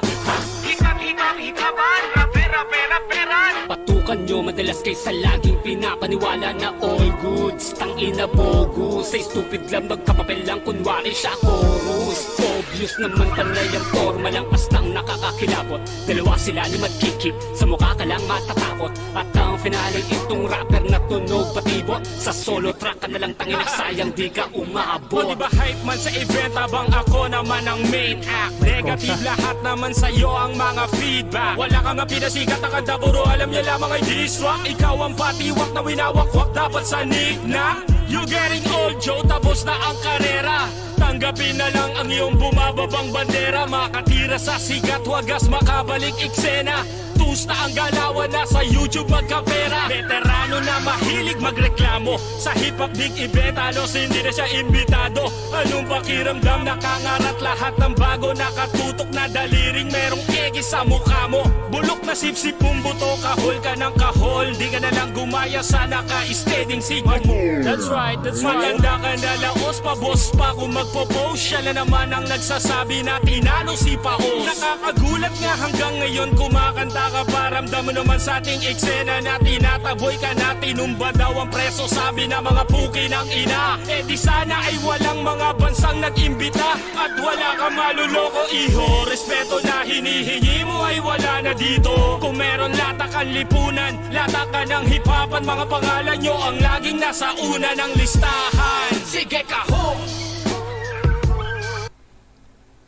[SPEAKER 16] Hikap-hikapan, rapera-pera-peran.
[SPEAKER 12] Patukan nyo madalas kaysa laging pinapaniwala na all goods. Tangina bogus, say stupid lang, magkapapel lang kunwari siya chorus. Obvious naman panay ang forma lang, pastang nakakakilabot. Dalawa sila ni magkikip, sa mukha ka lang matatakot. At ang finale itong rapper na tunog patibot. Sa solo track ka na lang tangina, sayang di ka umabot.
[SPEAKER 16] O diba hype man sa event habang ako naman ang main act. Negative lahat naman sa'yo ang mga feedback. Wala kang nga pinasikat ang kanta, puro alam niya lamang ay diss-track. Ikaw ang patiwak na winawakwak, dapat sa na. You getting old, Joe, tapos na ang karera. Tanggapin na lang ang iyong bumababang bandera. Makatira sa sigat, wagas makabalik eksena. Tusta ang galawan, nasa YouTube magkapera. Veterano na mahilig magreklamo, sa hip-hop big event halos hindi na siya imbitado. Anong pakiramdam, nakangarat lahat ng bago. Nakatutok na daliring, merong egi sa mukha mo. Bulok na sip-sip mong buto, kahol ka ng kahol. Di ka na lang gumaya sa naka-steading signal mo. That's right, maganda ka na laos pa, boss pa. Kung magpo-post, siya na naman ang nagsasabi na tinalo si Paos. Nakakagulat nga hanggang ngayon kumakanta ka, paramdam mo naman sa ating eksena na tinataboy ka na, tinumba daw ang preso, sabi na mga puki ng ina. Eh di sana ay walang mga bansang nag-imbita at wala ka maluloko, iho. Respeto na hinihingi mo ay wala na dito. Kung meron lata kang lipunan, lata ka ng hip-hopan, mga pangalan nyo ang laging nasa una ng listahan. Sige kaho!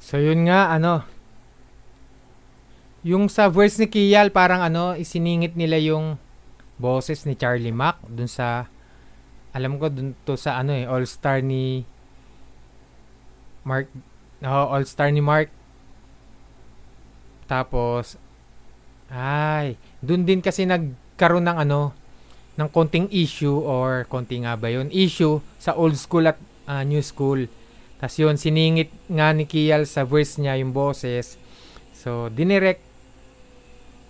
[SPEAKER 13] So yun nga, yung sa verse ni Kial, parang isiningit nila yung boses ni Charlie Mac dun sa, alam ko dun to sa All-Star ni Mark. All-Star ni Mark. Tapos dun din kasi nagkaroon ng ng konting issue, or konting nga ba yun, issue sa old school at new school. Tapos yun, siningit nga ni Kial sa verse niya yung boses. So, dinirect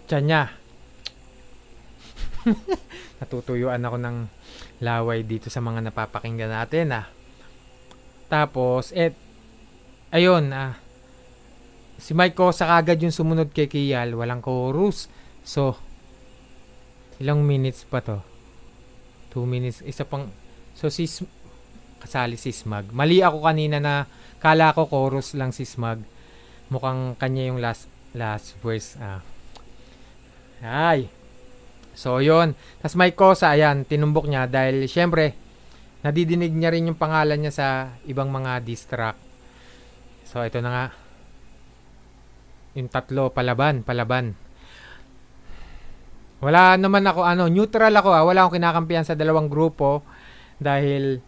[SPEAKER 13] niya. Natutuyuan ako ng laway dito sa mga napapakinggan natin. Tapos, ayun, si Mycosa kagad yung sumunod kay Kial, walang chorus. So, ilang minutes pa to? 2 minutes. Isa pang, so kasali si Smag. Mali ako kanina na kala ko chorus lang si Smag. Mukhang kanya yung last verse. So yun. Tas Mycosa, ayan, tinumbok niya dahil syempre nadidinig niya rin yung pangalan niya sa ibang mga diss track. So ito na nga. yung tatlo, palaban. Wala naman ako, neutral ako wala akong kinakampihan sa dalawang grupo dahil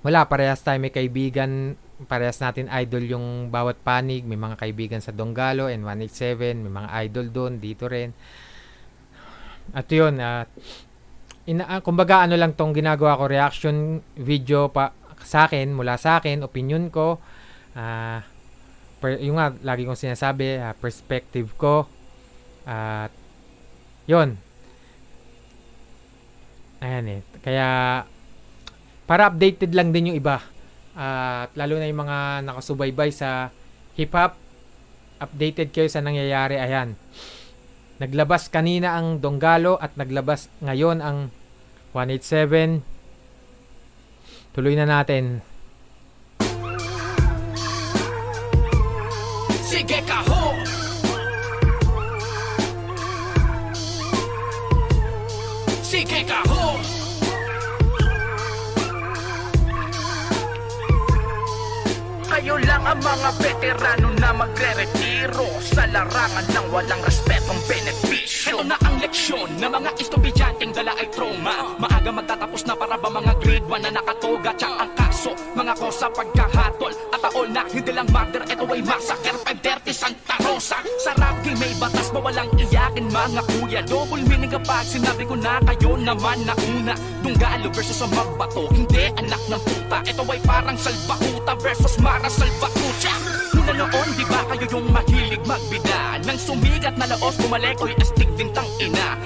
[SPEAKER 13] wala, parehas tayo may kaibigan, parehas natin idol yung bawat panig, may mga kaibigan sa Donggalo and 187, may mga idol doon, dito rin. At yun, kumbaga lang tong ginagawa ko, reaction video pa sa akin, mula sa akin, opinion ko, yung nga, lagi kong sinasabi, perspective ko, at yun. Ayan kaya para updated lang din yung iba, at lalo na yung mga nakasubaybay sa hip-hop, updated kayo sa nangyayari. Ayan, naglabas kanina ang Donggalo at naglabas ngayon ang 187. Tuloy na natin.
[SPEAKER 12] Sige ka ho! Sige ka ho! Kayo lang ang mga veterano na magre-retiro sa larangan ng walang respetong benepisyo. Ito na ang leksyon na mga estudyanteng dala ay trauma. Maaga magtatapos na para ba mga grade 1 na nakatoga. Tsak ang kaso, mga kosa pagkahatol at taol na hindi lang murder, ito ay massacre. 530 Santa Rosa. Sa rap game may batas ba walang iyakin mga kuya. Double meaning kapag sinabi ko na kayo naman na una. Donggalo versus ang magbato, hindi anak ng puta. Ito ay parang salbakuta versus Mara Salvatrucha. Nuna noon, di ba kayo yung mahilig magbida? Nang sumigat na laos, bumalik, o'y astig din tang ina.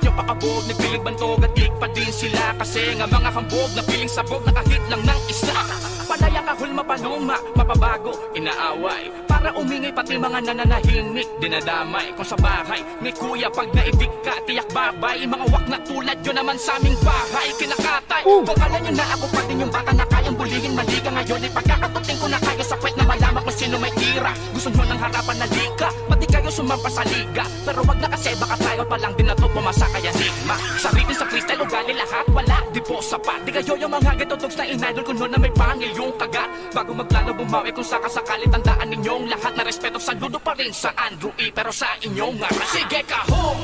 [SPEAKER 12] Yung pakabog, nagpilig bantog at pa din sila. Kasi nga mga hambog, na piling sabog, nakahit lang ng isa. Palaya kahul mapanuma, mapabago, inaaway. Para umingay pati mga nananahimik, dinadamay. Kung sa bahay, ni kuya pag naibig ka, tiyak babay. Mga wak na tulad yun naman sa aming bahay, kinakatay. Kung kala nyo na ako pa din yung bata na kayang buligin, mali ka ngayon. Ipagkakatuting ko na kayo sa kwet na malaman kung sino may tira. Gusto nyo ng harapan na liga, pati kayo sumampa sa liga. Pero wag na kasi baka tayo pa lang din na to pumasa kaya sigma. Sarili sa freestyle, ugali lahat, wala, di po sapat. Di kayo yung mga getodogs na inidol ko noon na may pangil yung kagat. Bago maglalo bumawi kung sakasakali, tandaan ninyong lahat na respeto sa ludo pa rin sa Andrew E. Pero sa inyong nga, sige ka ho!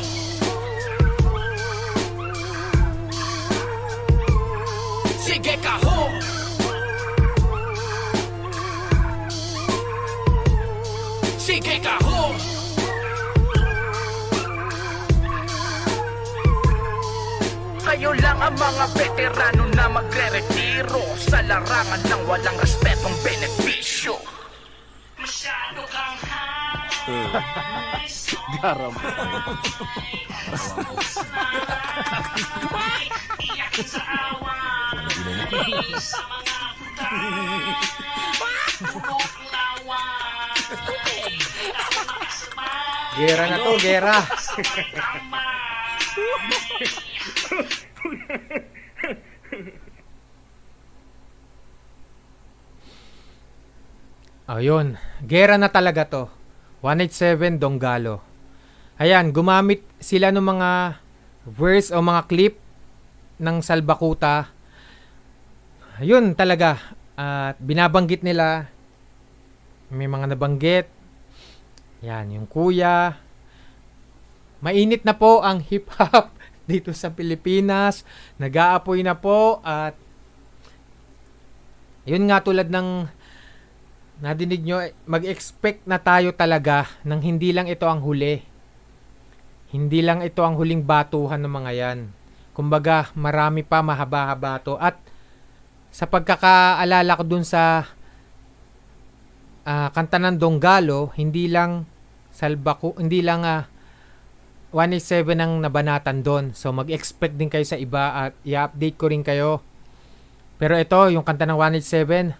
[SPEAKER 12] Sige ka ho! Sige ka ho! Kayo lang ang mga veterano na magre-retiro sa larangan ng walang respetong benepisyo. Masyado kang high.
[SPEAKER 4] Garam.
[SPEAKER 12] Iyakin sa awa. Sa mga hutang. Purok lawa.
[SPEAKER 13] Gera na to, gera. Ayun, gera na talaga to. 187 Donggalo. Ayan, gumamit sila ng mga verse o mga clip ng Salbakuta. Ayun talaga. At binabanggit nila, may mga nabanggit. Yan, yung kuya. Mainit na po ang hip-hop dito sa Pilipinas. Nag-aapoy na po. At yun nga, tulad ng nadinig nyo, mag-expect na tayo talaga nang hindi lang ito ang huli. Hindi lang ito ang huling batuhan ng mga yan. Kumbaga, marami pa, mahaba-haba to. At sa pagkakaalala ko dun sa kanta ng Donggalo, hindi lang hindi lang 187 ang nabanatan doon. So mag-expect din kayo sa iba at i-update ko rin kayo. Pero ito, yung kanta ng 187,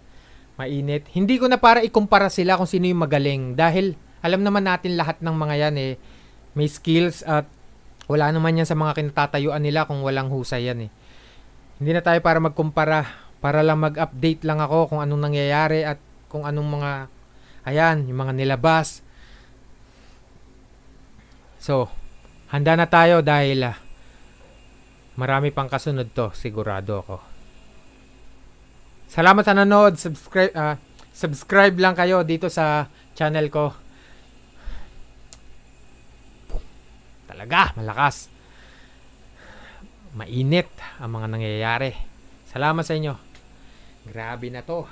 [SPEAKER 13] mainit. Hindi ko na para ikumpara sila kung sino yung magaling. Dahil alam naman natin lahat ng mga yan may skills at wala naman yan sa mga kinatatayuan nila kung walang husay yan Hindi na tayo para magkumpara. Para lang mag-update lang ako kung anong nangyayari at kung anong mga, yung mga nilabas. So, handa na tayo dahil marami pang kasunod to, sigurado ako. Salamat sa nanood. Subscribe lang kayo dito sa channel ko. talaga malakas. Mainit ang mga nangyayari. Salamat sa inyo. Grabe na to.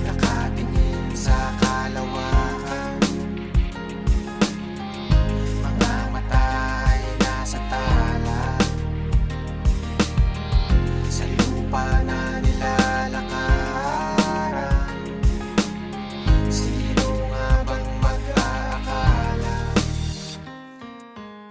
[SPEAKER 1] Nakatingin sa kalawakan, mga mata ay nasa tala, sa lupa na nilalakaran. Sino nga bang mag-aakala?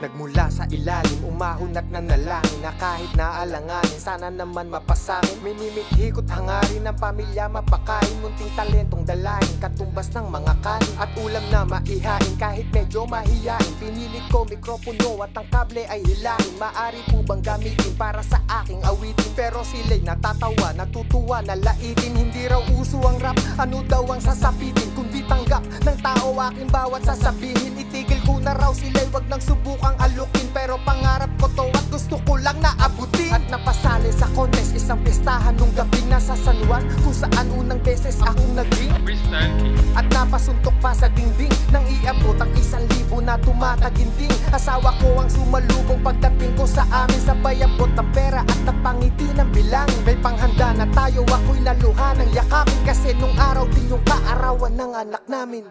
[SPEAKER 1] Nagmula sa ilalim, umahon at nanalangin na kahit naalanganin, sana naman mapasangin. Minimithikot hangarin ng pamilya mapakain, munting talentong dalahin, katumbas ng mga kanin at ulam na maihain. Kahit medyo mahiyain, pinilit ko mikropono at ang kable ay hilahin. Maari po bang gamitin para sa aking awitin? Pero sila'y natatawa, natutuwa na laitin. Hindi raw uso ang rap, ano daw ang sasapitin? Kundi tanggap ng tao aking bawat sasabihin. Itigil ko na raw sila'y wag nang subukang alukin. Pero pangarap ko to at gusto ko lang na abutin. At napasali sa contest, isang pistahan nung gabing nasa San Juan, kung saan unang beses akong naging at napasuntok pa sa dingding nang iabot ang 1,000 na tumataginding. Asawa ko ang sumalubong pagdating ko sa amin, sabay abot ng pera at napangiti ng bilangin. May panghanda na tayo, ako'y naluha ng yakapin, kasi nung araw din yung kaarawan ng anak namin.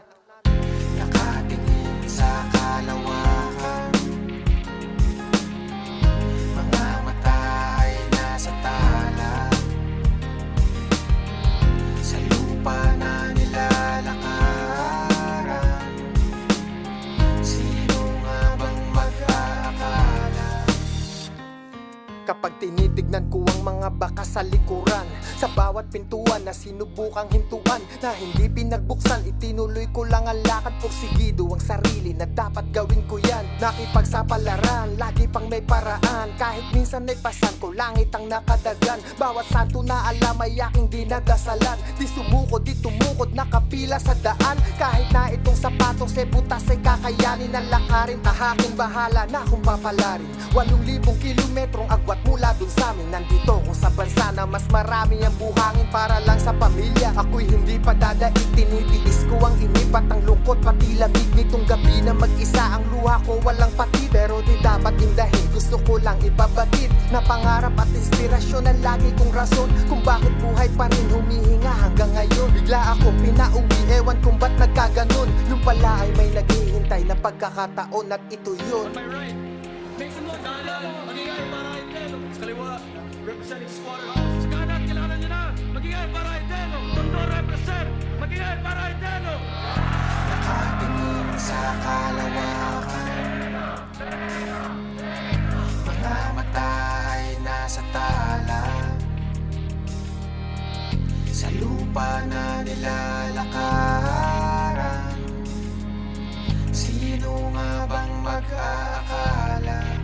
[SPEAKER 1] Nakatingin sa kalawakan, mga mata ay nasa tala, sa lupa na nilalakaran. Sino nga bang mag-aakala? Kapag tinitignan ko ang mga bakas sa likuran, sa bawat pintuan na sinubukang hintuan, na hindi pinagbuksan, itinuloy ko lang ang lakad. Porsigido ang sarili na dapat gawin ko yan. Nakipagsapalaran, lagi pang may paraan, kahit minsan ay pasan ko langit ang nakadagan. Bawat santo na alam ay aking dinadasalan. Di sumukod, di tumukod, nakapila sa daan. Kahit na itong sapatos ay butas ay kakayanin ang lakarin. Tahaking bahala na kung papalarin. 8,000 kilometrong agwat mula dun sa amin. Nandito ko sa bansa na mas marami ang buhangin para lang sa pamilya. Ako'y hindi pa dadaig, tinitiis ko ang inip at ang lungkot, pati lamig nitong gabi na mag-isa. Ang luha ko walang pati, pero di dapat indahin. Gusto ko lang ipabatid na pangarap at inspirasyon ang lagi kong rason kung bakit buhay pa rin humihinga hanggang ngayon. Bigla ako pinauwi, ewan kung ba't nagkaganon. Yung pala ay may naghihintay na pagkakataon at ito yun.
[SPEAKER 12] Make some noise, magigay para Idelo. Sa kaliwa, representing Slaughterhouse. Sa kanan, kailangan nyo na. Magigay para Idelo. Tondo represent, magigay para Idelo.
[SPEAKER 1] Nakatingin sa kalawakan, mga mata ay nasa tala, sa lupa na nilalakaran. Sino nga bang mag-aakala?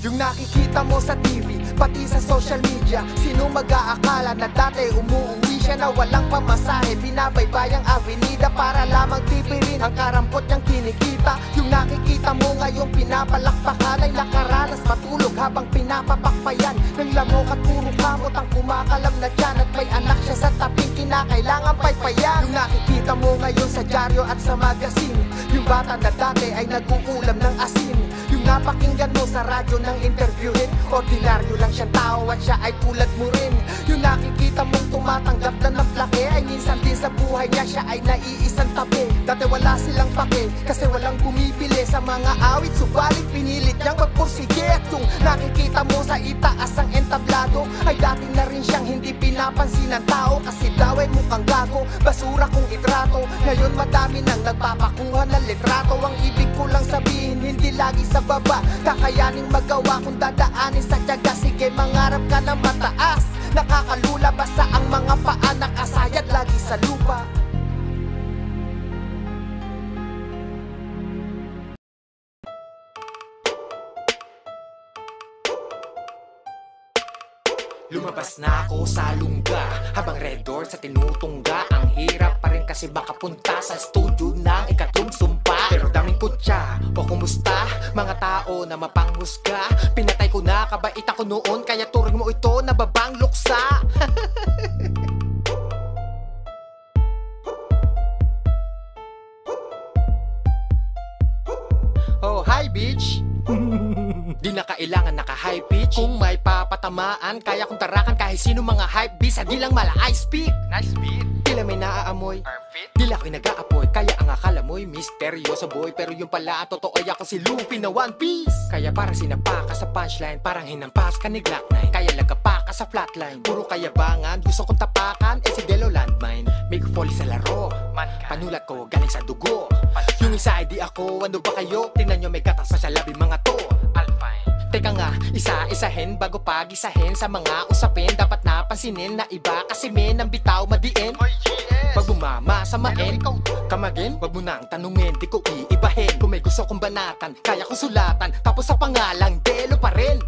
[SPEAKER 1] Yung nakikita mo sa TV, pati sa social media, sino mag-aakala na dati umuwi siya na walang pamasahe, binabaybayang avenida para lamang tipirin ang karampot niyang kinikita. Yung nakikita mo ngayon pinapalakpakan ay nakaranas matulog habang pinapapakpayan ng lamok at puro kamot ang kumakalam na tiyan, at may anak siya sa taping kinakailangan paypayan. Yung nakikita mo ngayon sa dyaryo at sa magasin, yung bata na dati ay nag-uulam ng asin. Yung napakinggan mo sa radyo ng interviewin, ordinaryo lang siyang tao at siya ay tulad mo rin. Yung nakikita mong tumatanggap na ng plake, ay minsan din sa buhay niya siya ay naiisang tabi. Dati wala silang pake kasi walang bumibili sa mga awit, subalit pinilit niyang magpursige. At yung nakikita mo sa itaas ang entablado, ay dati na rin siyang hindi pinapansin ng tao, kasi daw ay mukhang gago, basura kung itrato. Ngayon madami nang nagpapakuha ng litrato. Ang ibig ko lang sabihin, hindi lagi sa baba kakayaning magawa kung dadaanin sa tiyaga. Sige, mangarap ka ng mataas, nakakalula basta ang mga paa nakasayad lagi sa lupa. Lumabas na ako sa lungga habang red door sa tinutungga. Ang hirap pa rin kasi baka punta sa studio ng ikatlong sumpa. Pero daming kutya o kumusta mga tao na mapanghusga. Pinatay ko na, kabait ako noon, kaya turing mo ito na babang luksa. bitch. Di na kailangan naka-high pitch. Kung may papatamaan, kaya kong tarakan kahit sino mga hype beast. Di lang mala I speak. Nice beat. Tila may naaamoy. Dila ko'y nag-aapoy. Kaya ang akala mo'y misteryoso boy. Pero yung pala totoo ay ako si Luffy na One Piece. Kaya parang sinapa ka sa punchline, parang hinampas ka ni Glock 9. Kaya lagapa ka sa flatline. Puro kayabangan, gusto kong tapakan. Si Delo landmine. May folly sa laro. Panulat ko galing sa dugo. Yung isa ay di ako, ano ba kayo? Tingnan nyo may gatas pa sa labi mga to. Alpine. Teka nga, isa-isahin bago pag-isahin sa mga usapin. Dapat napansinin na iba kasi men ang bitaw madiin. Pag bumama sa main, kamagin, wag mo nang tanungin, di ko iibahin. Kung may gusto kong banatan, kaya ko sulatan. Tapos sa pangalang Delo pa rin.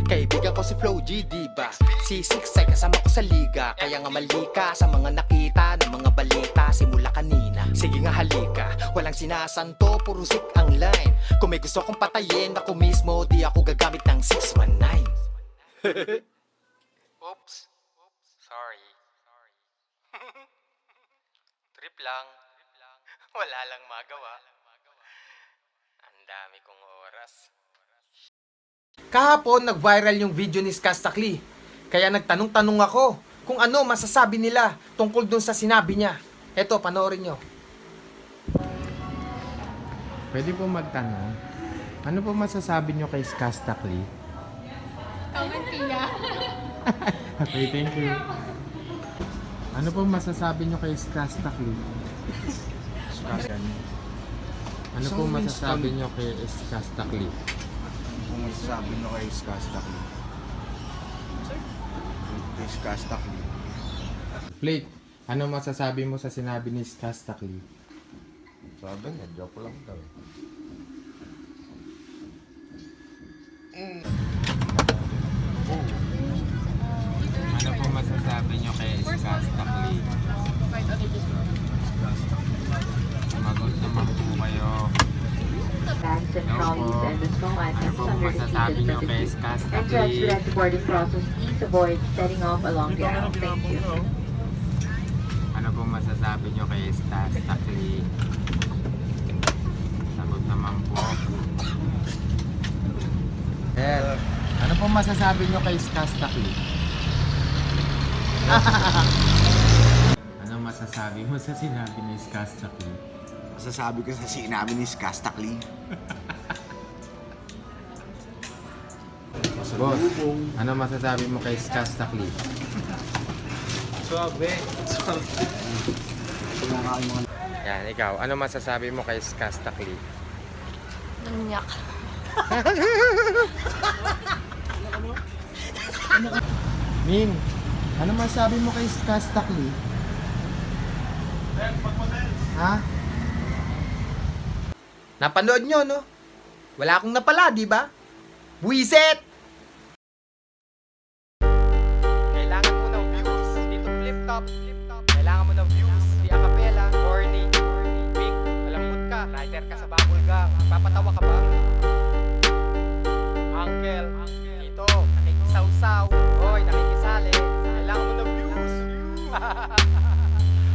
[SPEAKER 1] Kaibigan ko si Flow G, diba? Si Six ay kasama ko sa liga. Kaya nga mali ka sa mga nakita ng mga balita simula kanina. Sige nga halika, walang sinasanto, puro sik ang line. Kung may gusto kong patayin, ako mismo, di ako gagamit ng 619. Oops, sorry. Trip lang. Wala lang magawa. Ang dami kong oras. Kahapon, nag-viral yung video ni Skastakli. Kaya nagtanong-tanong ako kung ano masasabi nila tungkol dun sa sinabi niya. Eto, panoorin nyo.
[SPEAKER 13] Pwede po magtanong, ano po masasabi nyo kay Skastakli?
[SPEAKER 3] Comment niya.
[SPEAKER 13] Okay, thank you. Ano po masasabi nyo kay Skastakli? Ano po masasabi nyo kay Skastakli?
[SPEAKER 4] Kung masasabi nyo kay Skastakli. Kay Skastakli.
[SPEAKER 13] Plate, ano masasabi mo sa sinabi ni Skastakli?
[SPEAKER 4] Sabi niya, joke lang daw.
[SPEAKER 13] Ano po masasabi nyo kay Skastakli? Sumagot naman po kayo.
[SPEAKER 5] Bags and trolleys and the small items under the seat is prohibited. Entrance without the boarding process, please avoid setting off along the aisle. Thank you.
[SPEAKER 13] Ano po masasabi nyo kay Skastakli? Sagot naman po. Ano po masasabi nyo kay Skastakli? Ano masasabi mo sa sinabi ni Skastakli?
[SPEAKER 4] Masasabi ko sa sinabi ni Skastakli.
[SPEAKER 13] Boss, ano masasabi mo kay Skastakli?
[SPEAKER 1] Suabe.
[SPEAKER 13] Yan, ikaw, ano masasabi mo kay Skastakli?
[SPEAKER 3] Nanyak.
[SPEAKER 13] Min, ano masasabi mo kay Skastakli? Ha?
[SPEAKER 1] Napanood nyo, no? Wala akong napala, di ba? Buisit! Kailangan mo ng views. Dito flip top. Kailangan mo ng views. Di acapella. Corny. Big. Malambot ka. Writer ka sa bubble gang. Papatawa ka ba? Uncle. Dito. Nakikisaw-saw. Hoy, nakikisali. Kailangan mo ng views.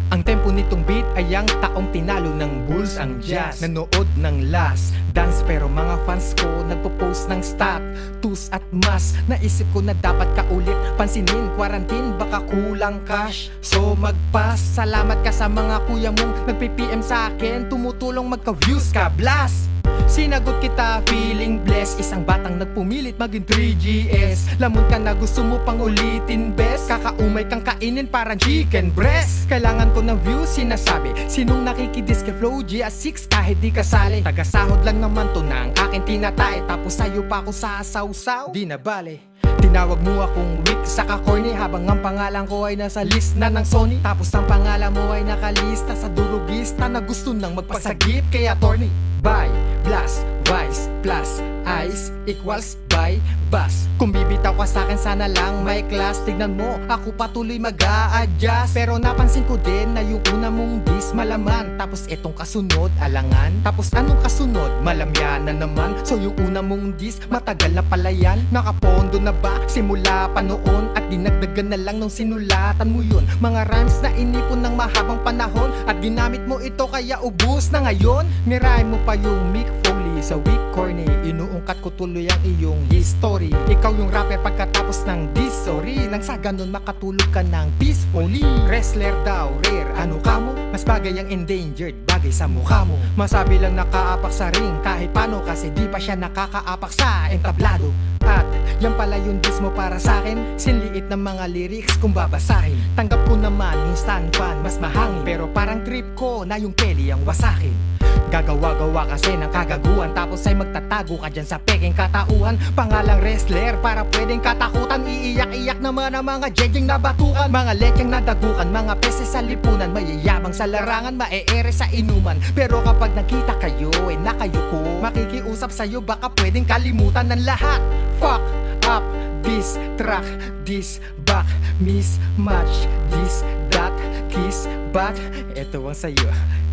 [SPEAKER 1] Ang tempo nitong beat ay ang taong tinalo ng Bulls ang jazz. Nanood ng last dance pero mga fans ko nagpo-post ng stat, tus at mas. Naisip ko na dapat ka ulit pansinin, quarantine baka kulang cash. So magpas, salamat ka sa mga kuya mong nagpi-PM sa akin, tumutulong magka-views ka, blast. Sinagot kita, feeling blessed. Isang batang nagpumilit maging 3GS. Lamon ka na gusto mo pang ulitin best. Kakaumay kang kainin parang chicken breast. Kailangan ko ng views, sinasabi. Sinong nakikidis kay Flow G at 6 kahit di kasali. Tagasahod lang naman to na ang akin tinatay. Tapos sa'yo pa ako sasaw-saw. Di na bale. Tinawag mo akong weak, saka corny, habang ang pangalan ko ay nasa list na ng Sony. Tapos ang pangalan mo ay nakalista sa durugista na gusto nang magpasagip kay attorney. Buy, blast, vice, plus, ice, equals, buy, bus. Kung bibitaw ka sa'kin sana lang may class. Tignan mo, ako patuloy mag-a-adjust. Pero napansin ko din na yung una mong diss malaman. Tapos etong kasunod, alangan. Tapos anong kasunod, malamya na naman. So yung una mong diss, matagal na pala yan. Nakapondo na ba, simula pa noon? At dinagdagan na lang nung sinulatan mo yun. Mga rhymes na inipon ng mahabang panahon. At ginamit mo ito kaya ubus na ngayon. Niray mo pa yung Mick Foley sa weak corny, inuungkat ko tuloy ang iyong history. Ikaw yung rapper pagkatapos ng diss, sorry. Nang sa ganun makatulog ka ng peacefully. Wrestler daw, rare, ano ka mo? Mas bagay ang endangered, bagay sa mukha mo. Masabi lang nakaapak sa ring kahit paano, kasi di pa siya nakakaapak sa entablado. At yan pala yung diss mo para sa'kin, sinliit ng mga lyrics kung babasahin. Tanggap ko naman yung stand fan, mas mahangin, pero parang trip ko na yung peli ang wasakin. Gagawa-gawa kasi ng kagaguhan, tapos ay magtatago ka dyan sa peking katauhan. Pangalang wrestler para pwedeng katakutan, iiyak-iyak naman ang mga jeging na batukan. Mga lekyang nadagukan, mga peses sa lipunan, mayayabang sa larangan, maeere sa inuman. Pero kapag nakita kayo, nakayuko, makikiusap sa'yo, baka pwedeng kalimutan ng lahat. Fuck up, this track, this back, mismatch, this, that, kiss, bat. Ito ang sa'yo.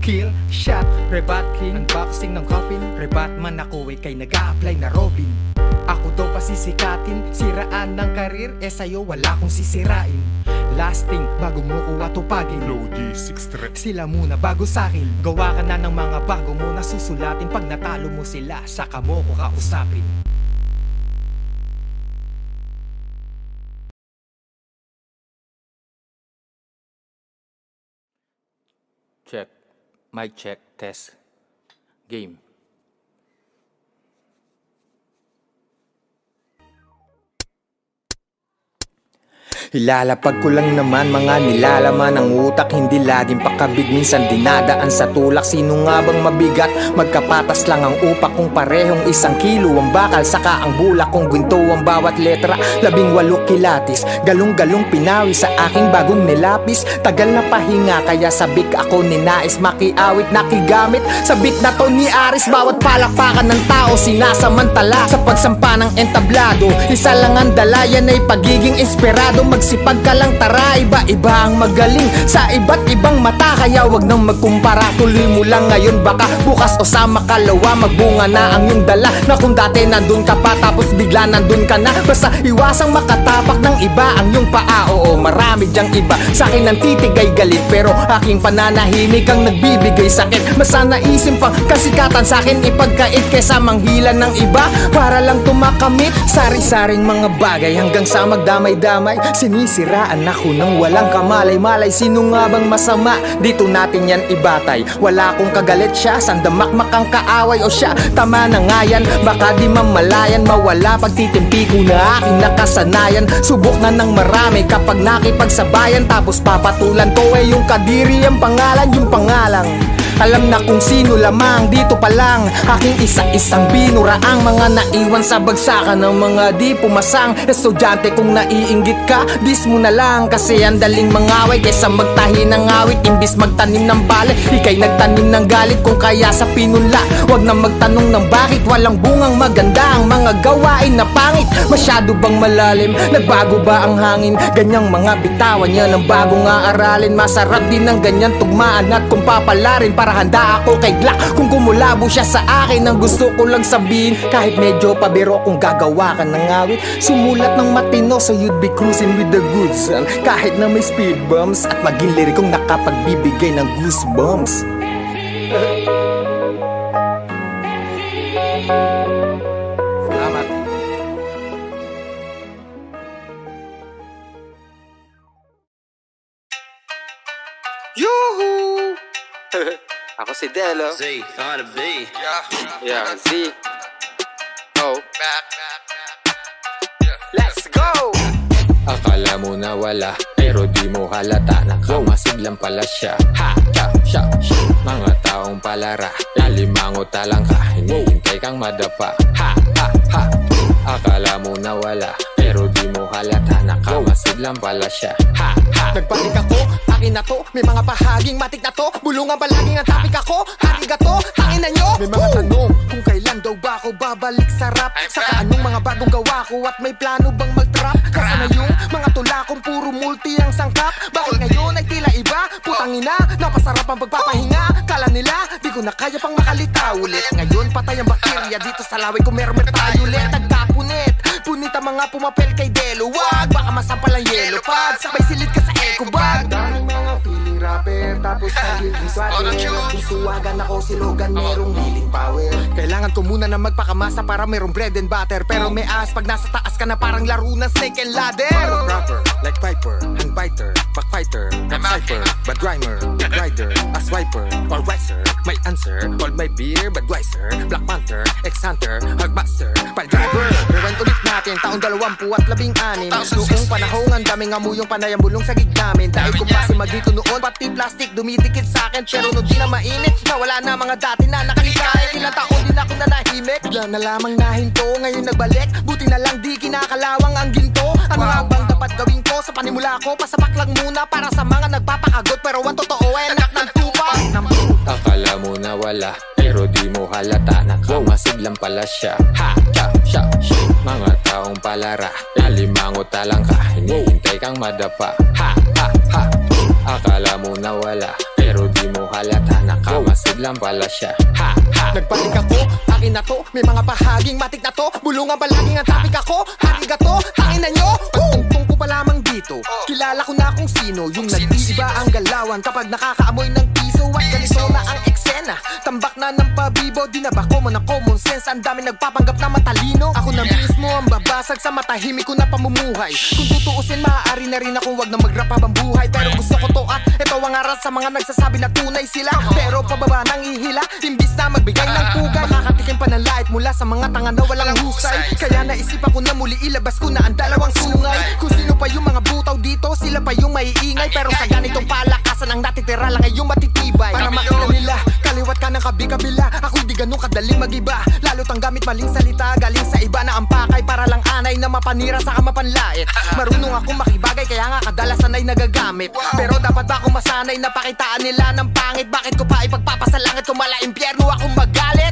[SPEAKER 1] Kill, shot, rebat, king, unboxing ng coffin. Rebat man ako kay nag-a-apply na Robin. Ako daw pasisikatin, siraan ng karir, sa'yo wala kong sisirain. Lasting, bago mo ko atupagin. Low G6 sila muna bago sa'kin. Gawa ka na ng mga bago mo na susulatin. Pag natalo mo sila, saka mo ko kausapin.
[SPEAKER 8] Check. Mic check, test, game.
[SPEAKER 1] Ilalapag ko lang naman mga nilalaman ng utak, hindi laging pakabig, minsan dinadaan sa tulak. Sino nga bang mabigat? Magkapatas lang ang upak kung parehong 1 kilo ang bakal, saka ang bulak kung gwinto ang bawat letra. 18 kilatis, galong-galong pinawi sa aking bagong nilapis. Tagal na pahinga kaya sabik ako ninais, makiawit nakigamit sa beat na to ni Aris. Bawat palakpakan ng tao sinasamantala sa pagsampa ng entablado. Isa lang ang dala, yan ay pagiging inspirado. Magsipag ka lang tara, iba-iba ang magaling sa iba't ibang mata, kaya wag nang magkumpara. Tuloy mo lang ngayon, baka bukas o sa makalawa magbunga na ang iyong dala. Na kung dati nandun ka pa tapos bigla nandun ka na, basta iwasang makatapak ng iba ang iyong paa. Oo, marami dyang iba sa akin ang titigay galit, pero aking pananahimik ang nagbibigay sakit. Mas naisim pang kasikatan sa akin ipagkait kesa manghilan ng iba para lang tumakamit. Sari-saring mga bagay hanggang sa magdamay-damay, sinisiraan ako ng walang kamalay-malay. Sino nga bang masama? Dito natin yan ibatay. Wala akong kagalit siya, sandamakmak ang kaaway o siya. Tama na nga yan, baka di mamalayan, mawala pagtitimpi ko na aking nakasanayan. Subok na ng marami kapag nakipagsabayan, tapos papatulan ko yung kadiri ang pangalan, yung pangalang. Alam na kung sino lamang, dito pa lang aking isa-isang binuraang mga naiwan sa bagsakan ng mga di pumasang estudyante. Kung naiinggit ka, dis mo na lang, kasi ang daling mangaway kaysa magtahi ng awit. Imbis magtanim ng balik, ikay nagtanim ng galit. Kung kaya sa pinunla, wag na magtanong ng bakit. Walang bungang maganda ang mga gawain na pangit. Masyado bang malalim? Nagbago ba ang hangin? Ganyang mga bitawan yan ang bagong aaralin. Masarap din ang ganyan tugmaan at kung papalarin, para handa ako kay Glock kung kumulabo siya sa akin. Ang gusto ko lang sabihin, kahit medyo pabiro, kung gagawa ka ng awit, sumulat ng matino so you'd be cruising with the goods. Kahit na may speed bumps, at maging lirikong nakapagbibigay ng goosebumps. Salamat.
[SPEAKER 9] Yoo-hoo! Ako si Delo. Z, on the beat. Yeah, Z. Oh, let's go!
[SPEAKER 10] Akala mo na wala, pero di mo halata, nakamasid lang pala siya. Ha! Sha! Mga taong palara, lalimango talang ka, hinihintay kang madapa. Ha! Akala mo na wala, pero di mo halata, nakamasid lang pala siya. Ha!
[SPEAKER 1] Nagbalik ako, akin na to, may mga bahaging matik na to. Bulungan palaging ang topic ako, harigato, hangin na nyo. May mga tanong, kung kailan daw ba ako babalik sa rap? Saka anong mga bagong gawa ko, at may plano bang mag-trap? Kasi na yung mga tula kong puro multi ang sangkap. Bakit ngayon ay tila iba? Putang ina, napasarap ang pagpapahinga. Kala nila, di ko na kaya pang makalita ulit. Ngayon patay ang bakterya dito sa laway ko, meron tayo ulit. Nagkapunit, punita mga pumapel kay Delo. Wag, baka masampal ang yelo pag sabay silid ka sa eco bag. Daming mga feeling rapper, tapos nagiging swagger. Isuwagan ako silogan, merong healing power. Kailangan ko muna na magpakamasa para merong bread and butter. Pero may as pag nasa taas ka na parang laro ng snake and ladder. Rapper, like Piper, handbiter, backfighter, backfighter, bad rhymer, big rider, a swiper, or riser. My answer, hold my beer, Budweiser, Black Panther, ex-hunter, hugbuster, pal driver. Rewind ulit natin, taong 2016. Noong panahong ang daming amuyong panayang bulong sa gig namin. Dahil kung pasi magdito noon, pati plastic dumidikit sa akin. Pero nung di na mainit, nawala na mga dati na nakalikain. Ilang taon din ako nanahimik, bigla na lamang nahinto. Ngayon nagbalik, buti na lang di kinakalawang ang ginto. Ano nga bang dapat gawin ko sa panimula ko? Pasapak lang muna para sa mga nagpapakagot. Pero ang totoo ay anak ng tupa.
[SPEAKER 10] Akala mo na wala, pero di mo halata. Nakamasid lang pala siya. Ha! Cha! Sha! Shi! Mga taong palara, nalimangot talang ka, hinihintay kang madapa. Ha! Ha! Ha! Akala mo na wala, pero di mo halata. Nakamasid lang pala siya. Ha! Ha!
[SPEAKER 1] Nagbalik ako, akin na to. May mga bahaging matik na to. Bulungan palaging ang topic ako. Hariga to, hangin na nyo. Tungtong ko pa lamang dito. Kilala ko na kung sino yung nag-iiba ang galawan kapag nakakaamoy ng piso. At ganito na ang eksena. Tambak na ng pabibo, di na ba common ang common sense? Ang dami nagpapanggap na matalino. Ako na mismo ang babasag sa matahimik ko na pamumuhay. Kung tutuusin, maaari na rin akong wag na mag-rap habang buhay. Pero gusto ko to at ito ang aral sa mga nagsasabi na tunay sila. Pero pababa nang ihila, imbis na magbigay ng pugay. Makakatikim pa ng light mula sa mga tanga na walang husay. Kaya naisipan ko na muli ilabas ko na ang dalawang sungay. Kung sino pa yung mga butaw dito, sila pa yung maiingay. Pero sa ganitong palakasan ang natitira lang ay yung matitibay. Para makita nila, kaliwat ka ng kabi-kabila. Ako di ganun kadaling magiba. Lalo't ang gamit maling salita, galing sa iba na ang pakay. Para lang anay na mapanira sa kamapanlait. Marunong akong makibagay, kaya nga kadalasan ay nagagamit. Pero dapat ba akong masanay na pakitaan nila ng pangit? Bakit ko pa ipagpapasalangit kung mala impyerno akong magalit?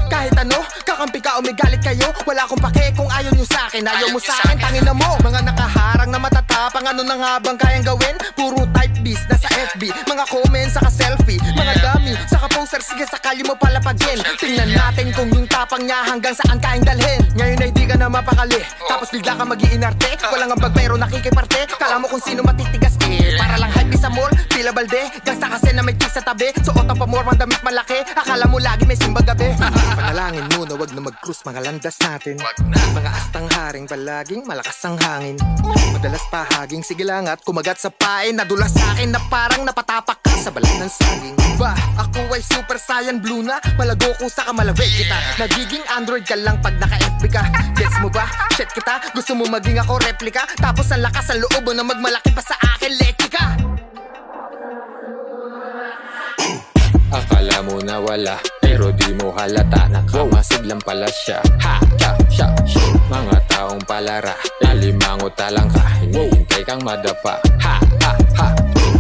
[SPEAKER 1] Kahit ano, kakampi ka o may galit kayo, wala akong pake kung ayaw nyo sa'kin. Ayaw mo sa'kin, tangin na mo. Mga nakaharang na matatapang, ano na nga bang kayang gawin? Puro type beast na sa FB, mga comments saka selfie, mga dami saka poster, sige sakali mo palapagin. Tingnan natin kung yung tapang niya hanggang saan kayang dalhin. Ngayon ay di ka na mapakali, tapos bigla ka mag-iinarte. Walang ambag pero nakikiparte, kala mo kung sino matitigas eh. Para lang hype sa mall, pila balde, gangsta kasi na may kiss sa tabi. Suot ang pamormang damit malaki, akala mo lagi may simba gabi. Panalangin mo na wag na mag-cruise mga landas natin. Mga astang haring palaging malakas ang hangin. Madalas pahaging, sige lang at kumagat sa pain. Nadulas sa akin na parang napatapak ka sa balat ng saging. Ba, ako ay super saiyan blue na, malago ko sa kamalawig kita. Nagiging android ka lang pag naka-FB ka. Gets mo ba? Shit kita, gusto mo maging ako replika. Tapos ang lakas ang loob mo na magmalaki pa sa akin, leki ka.
[SPEAKER 10] Akala mo na wala, pero di mo halata. Nakamasid lang pala siya. Ha! Cha! Sha! Shi! Mga taong palara, nalimangot talang ka, hinihintay kang madapa. Ha! Ha! Ha!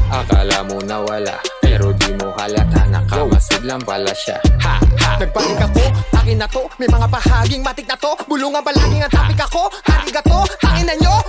[SPEAKER 10] Akala mo na wala, pero di mo halata. Nakamasid lang pala siya. Ha! Ha!
[SPEAKER 1] Nagbalik ako, akin na to. May mga bahaging matik na to. Bulungan palaging ang topic ako. Hariga to, hangin na nyo.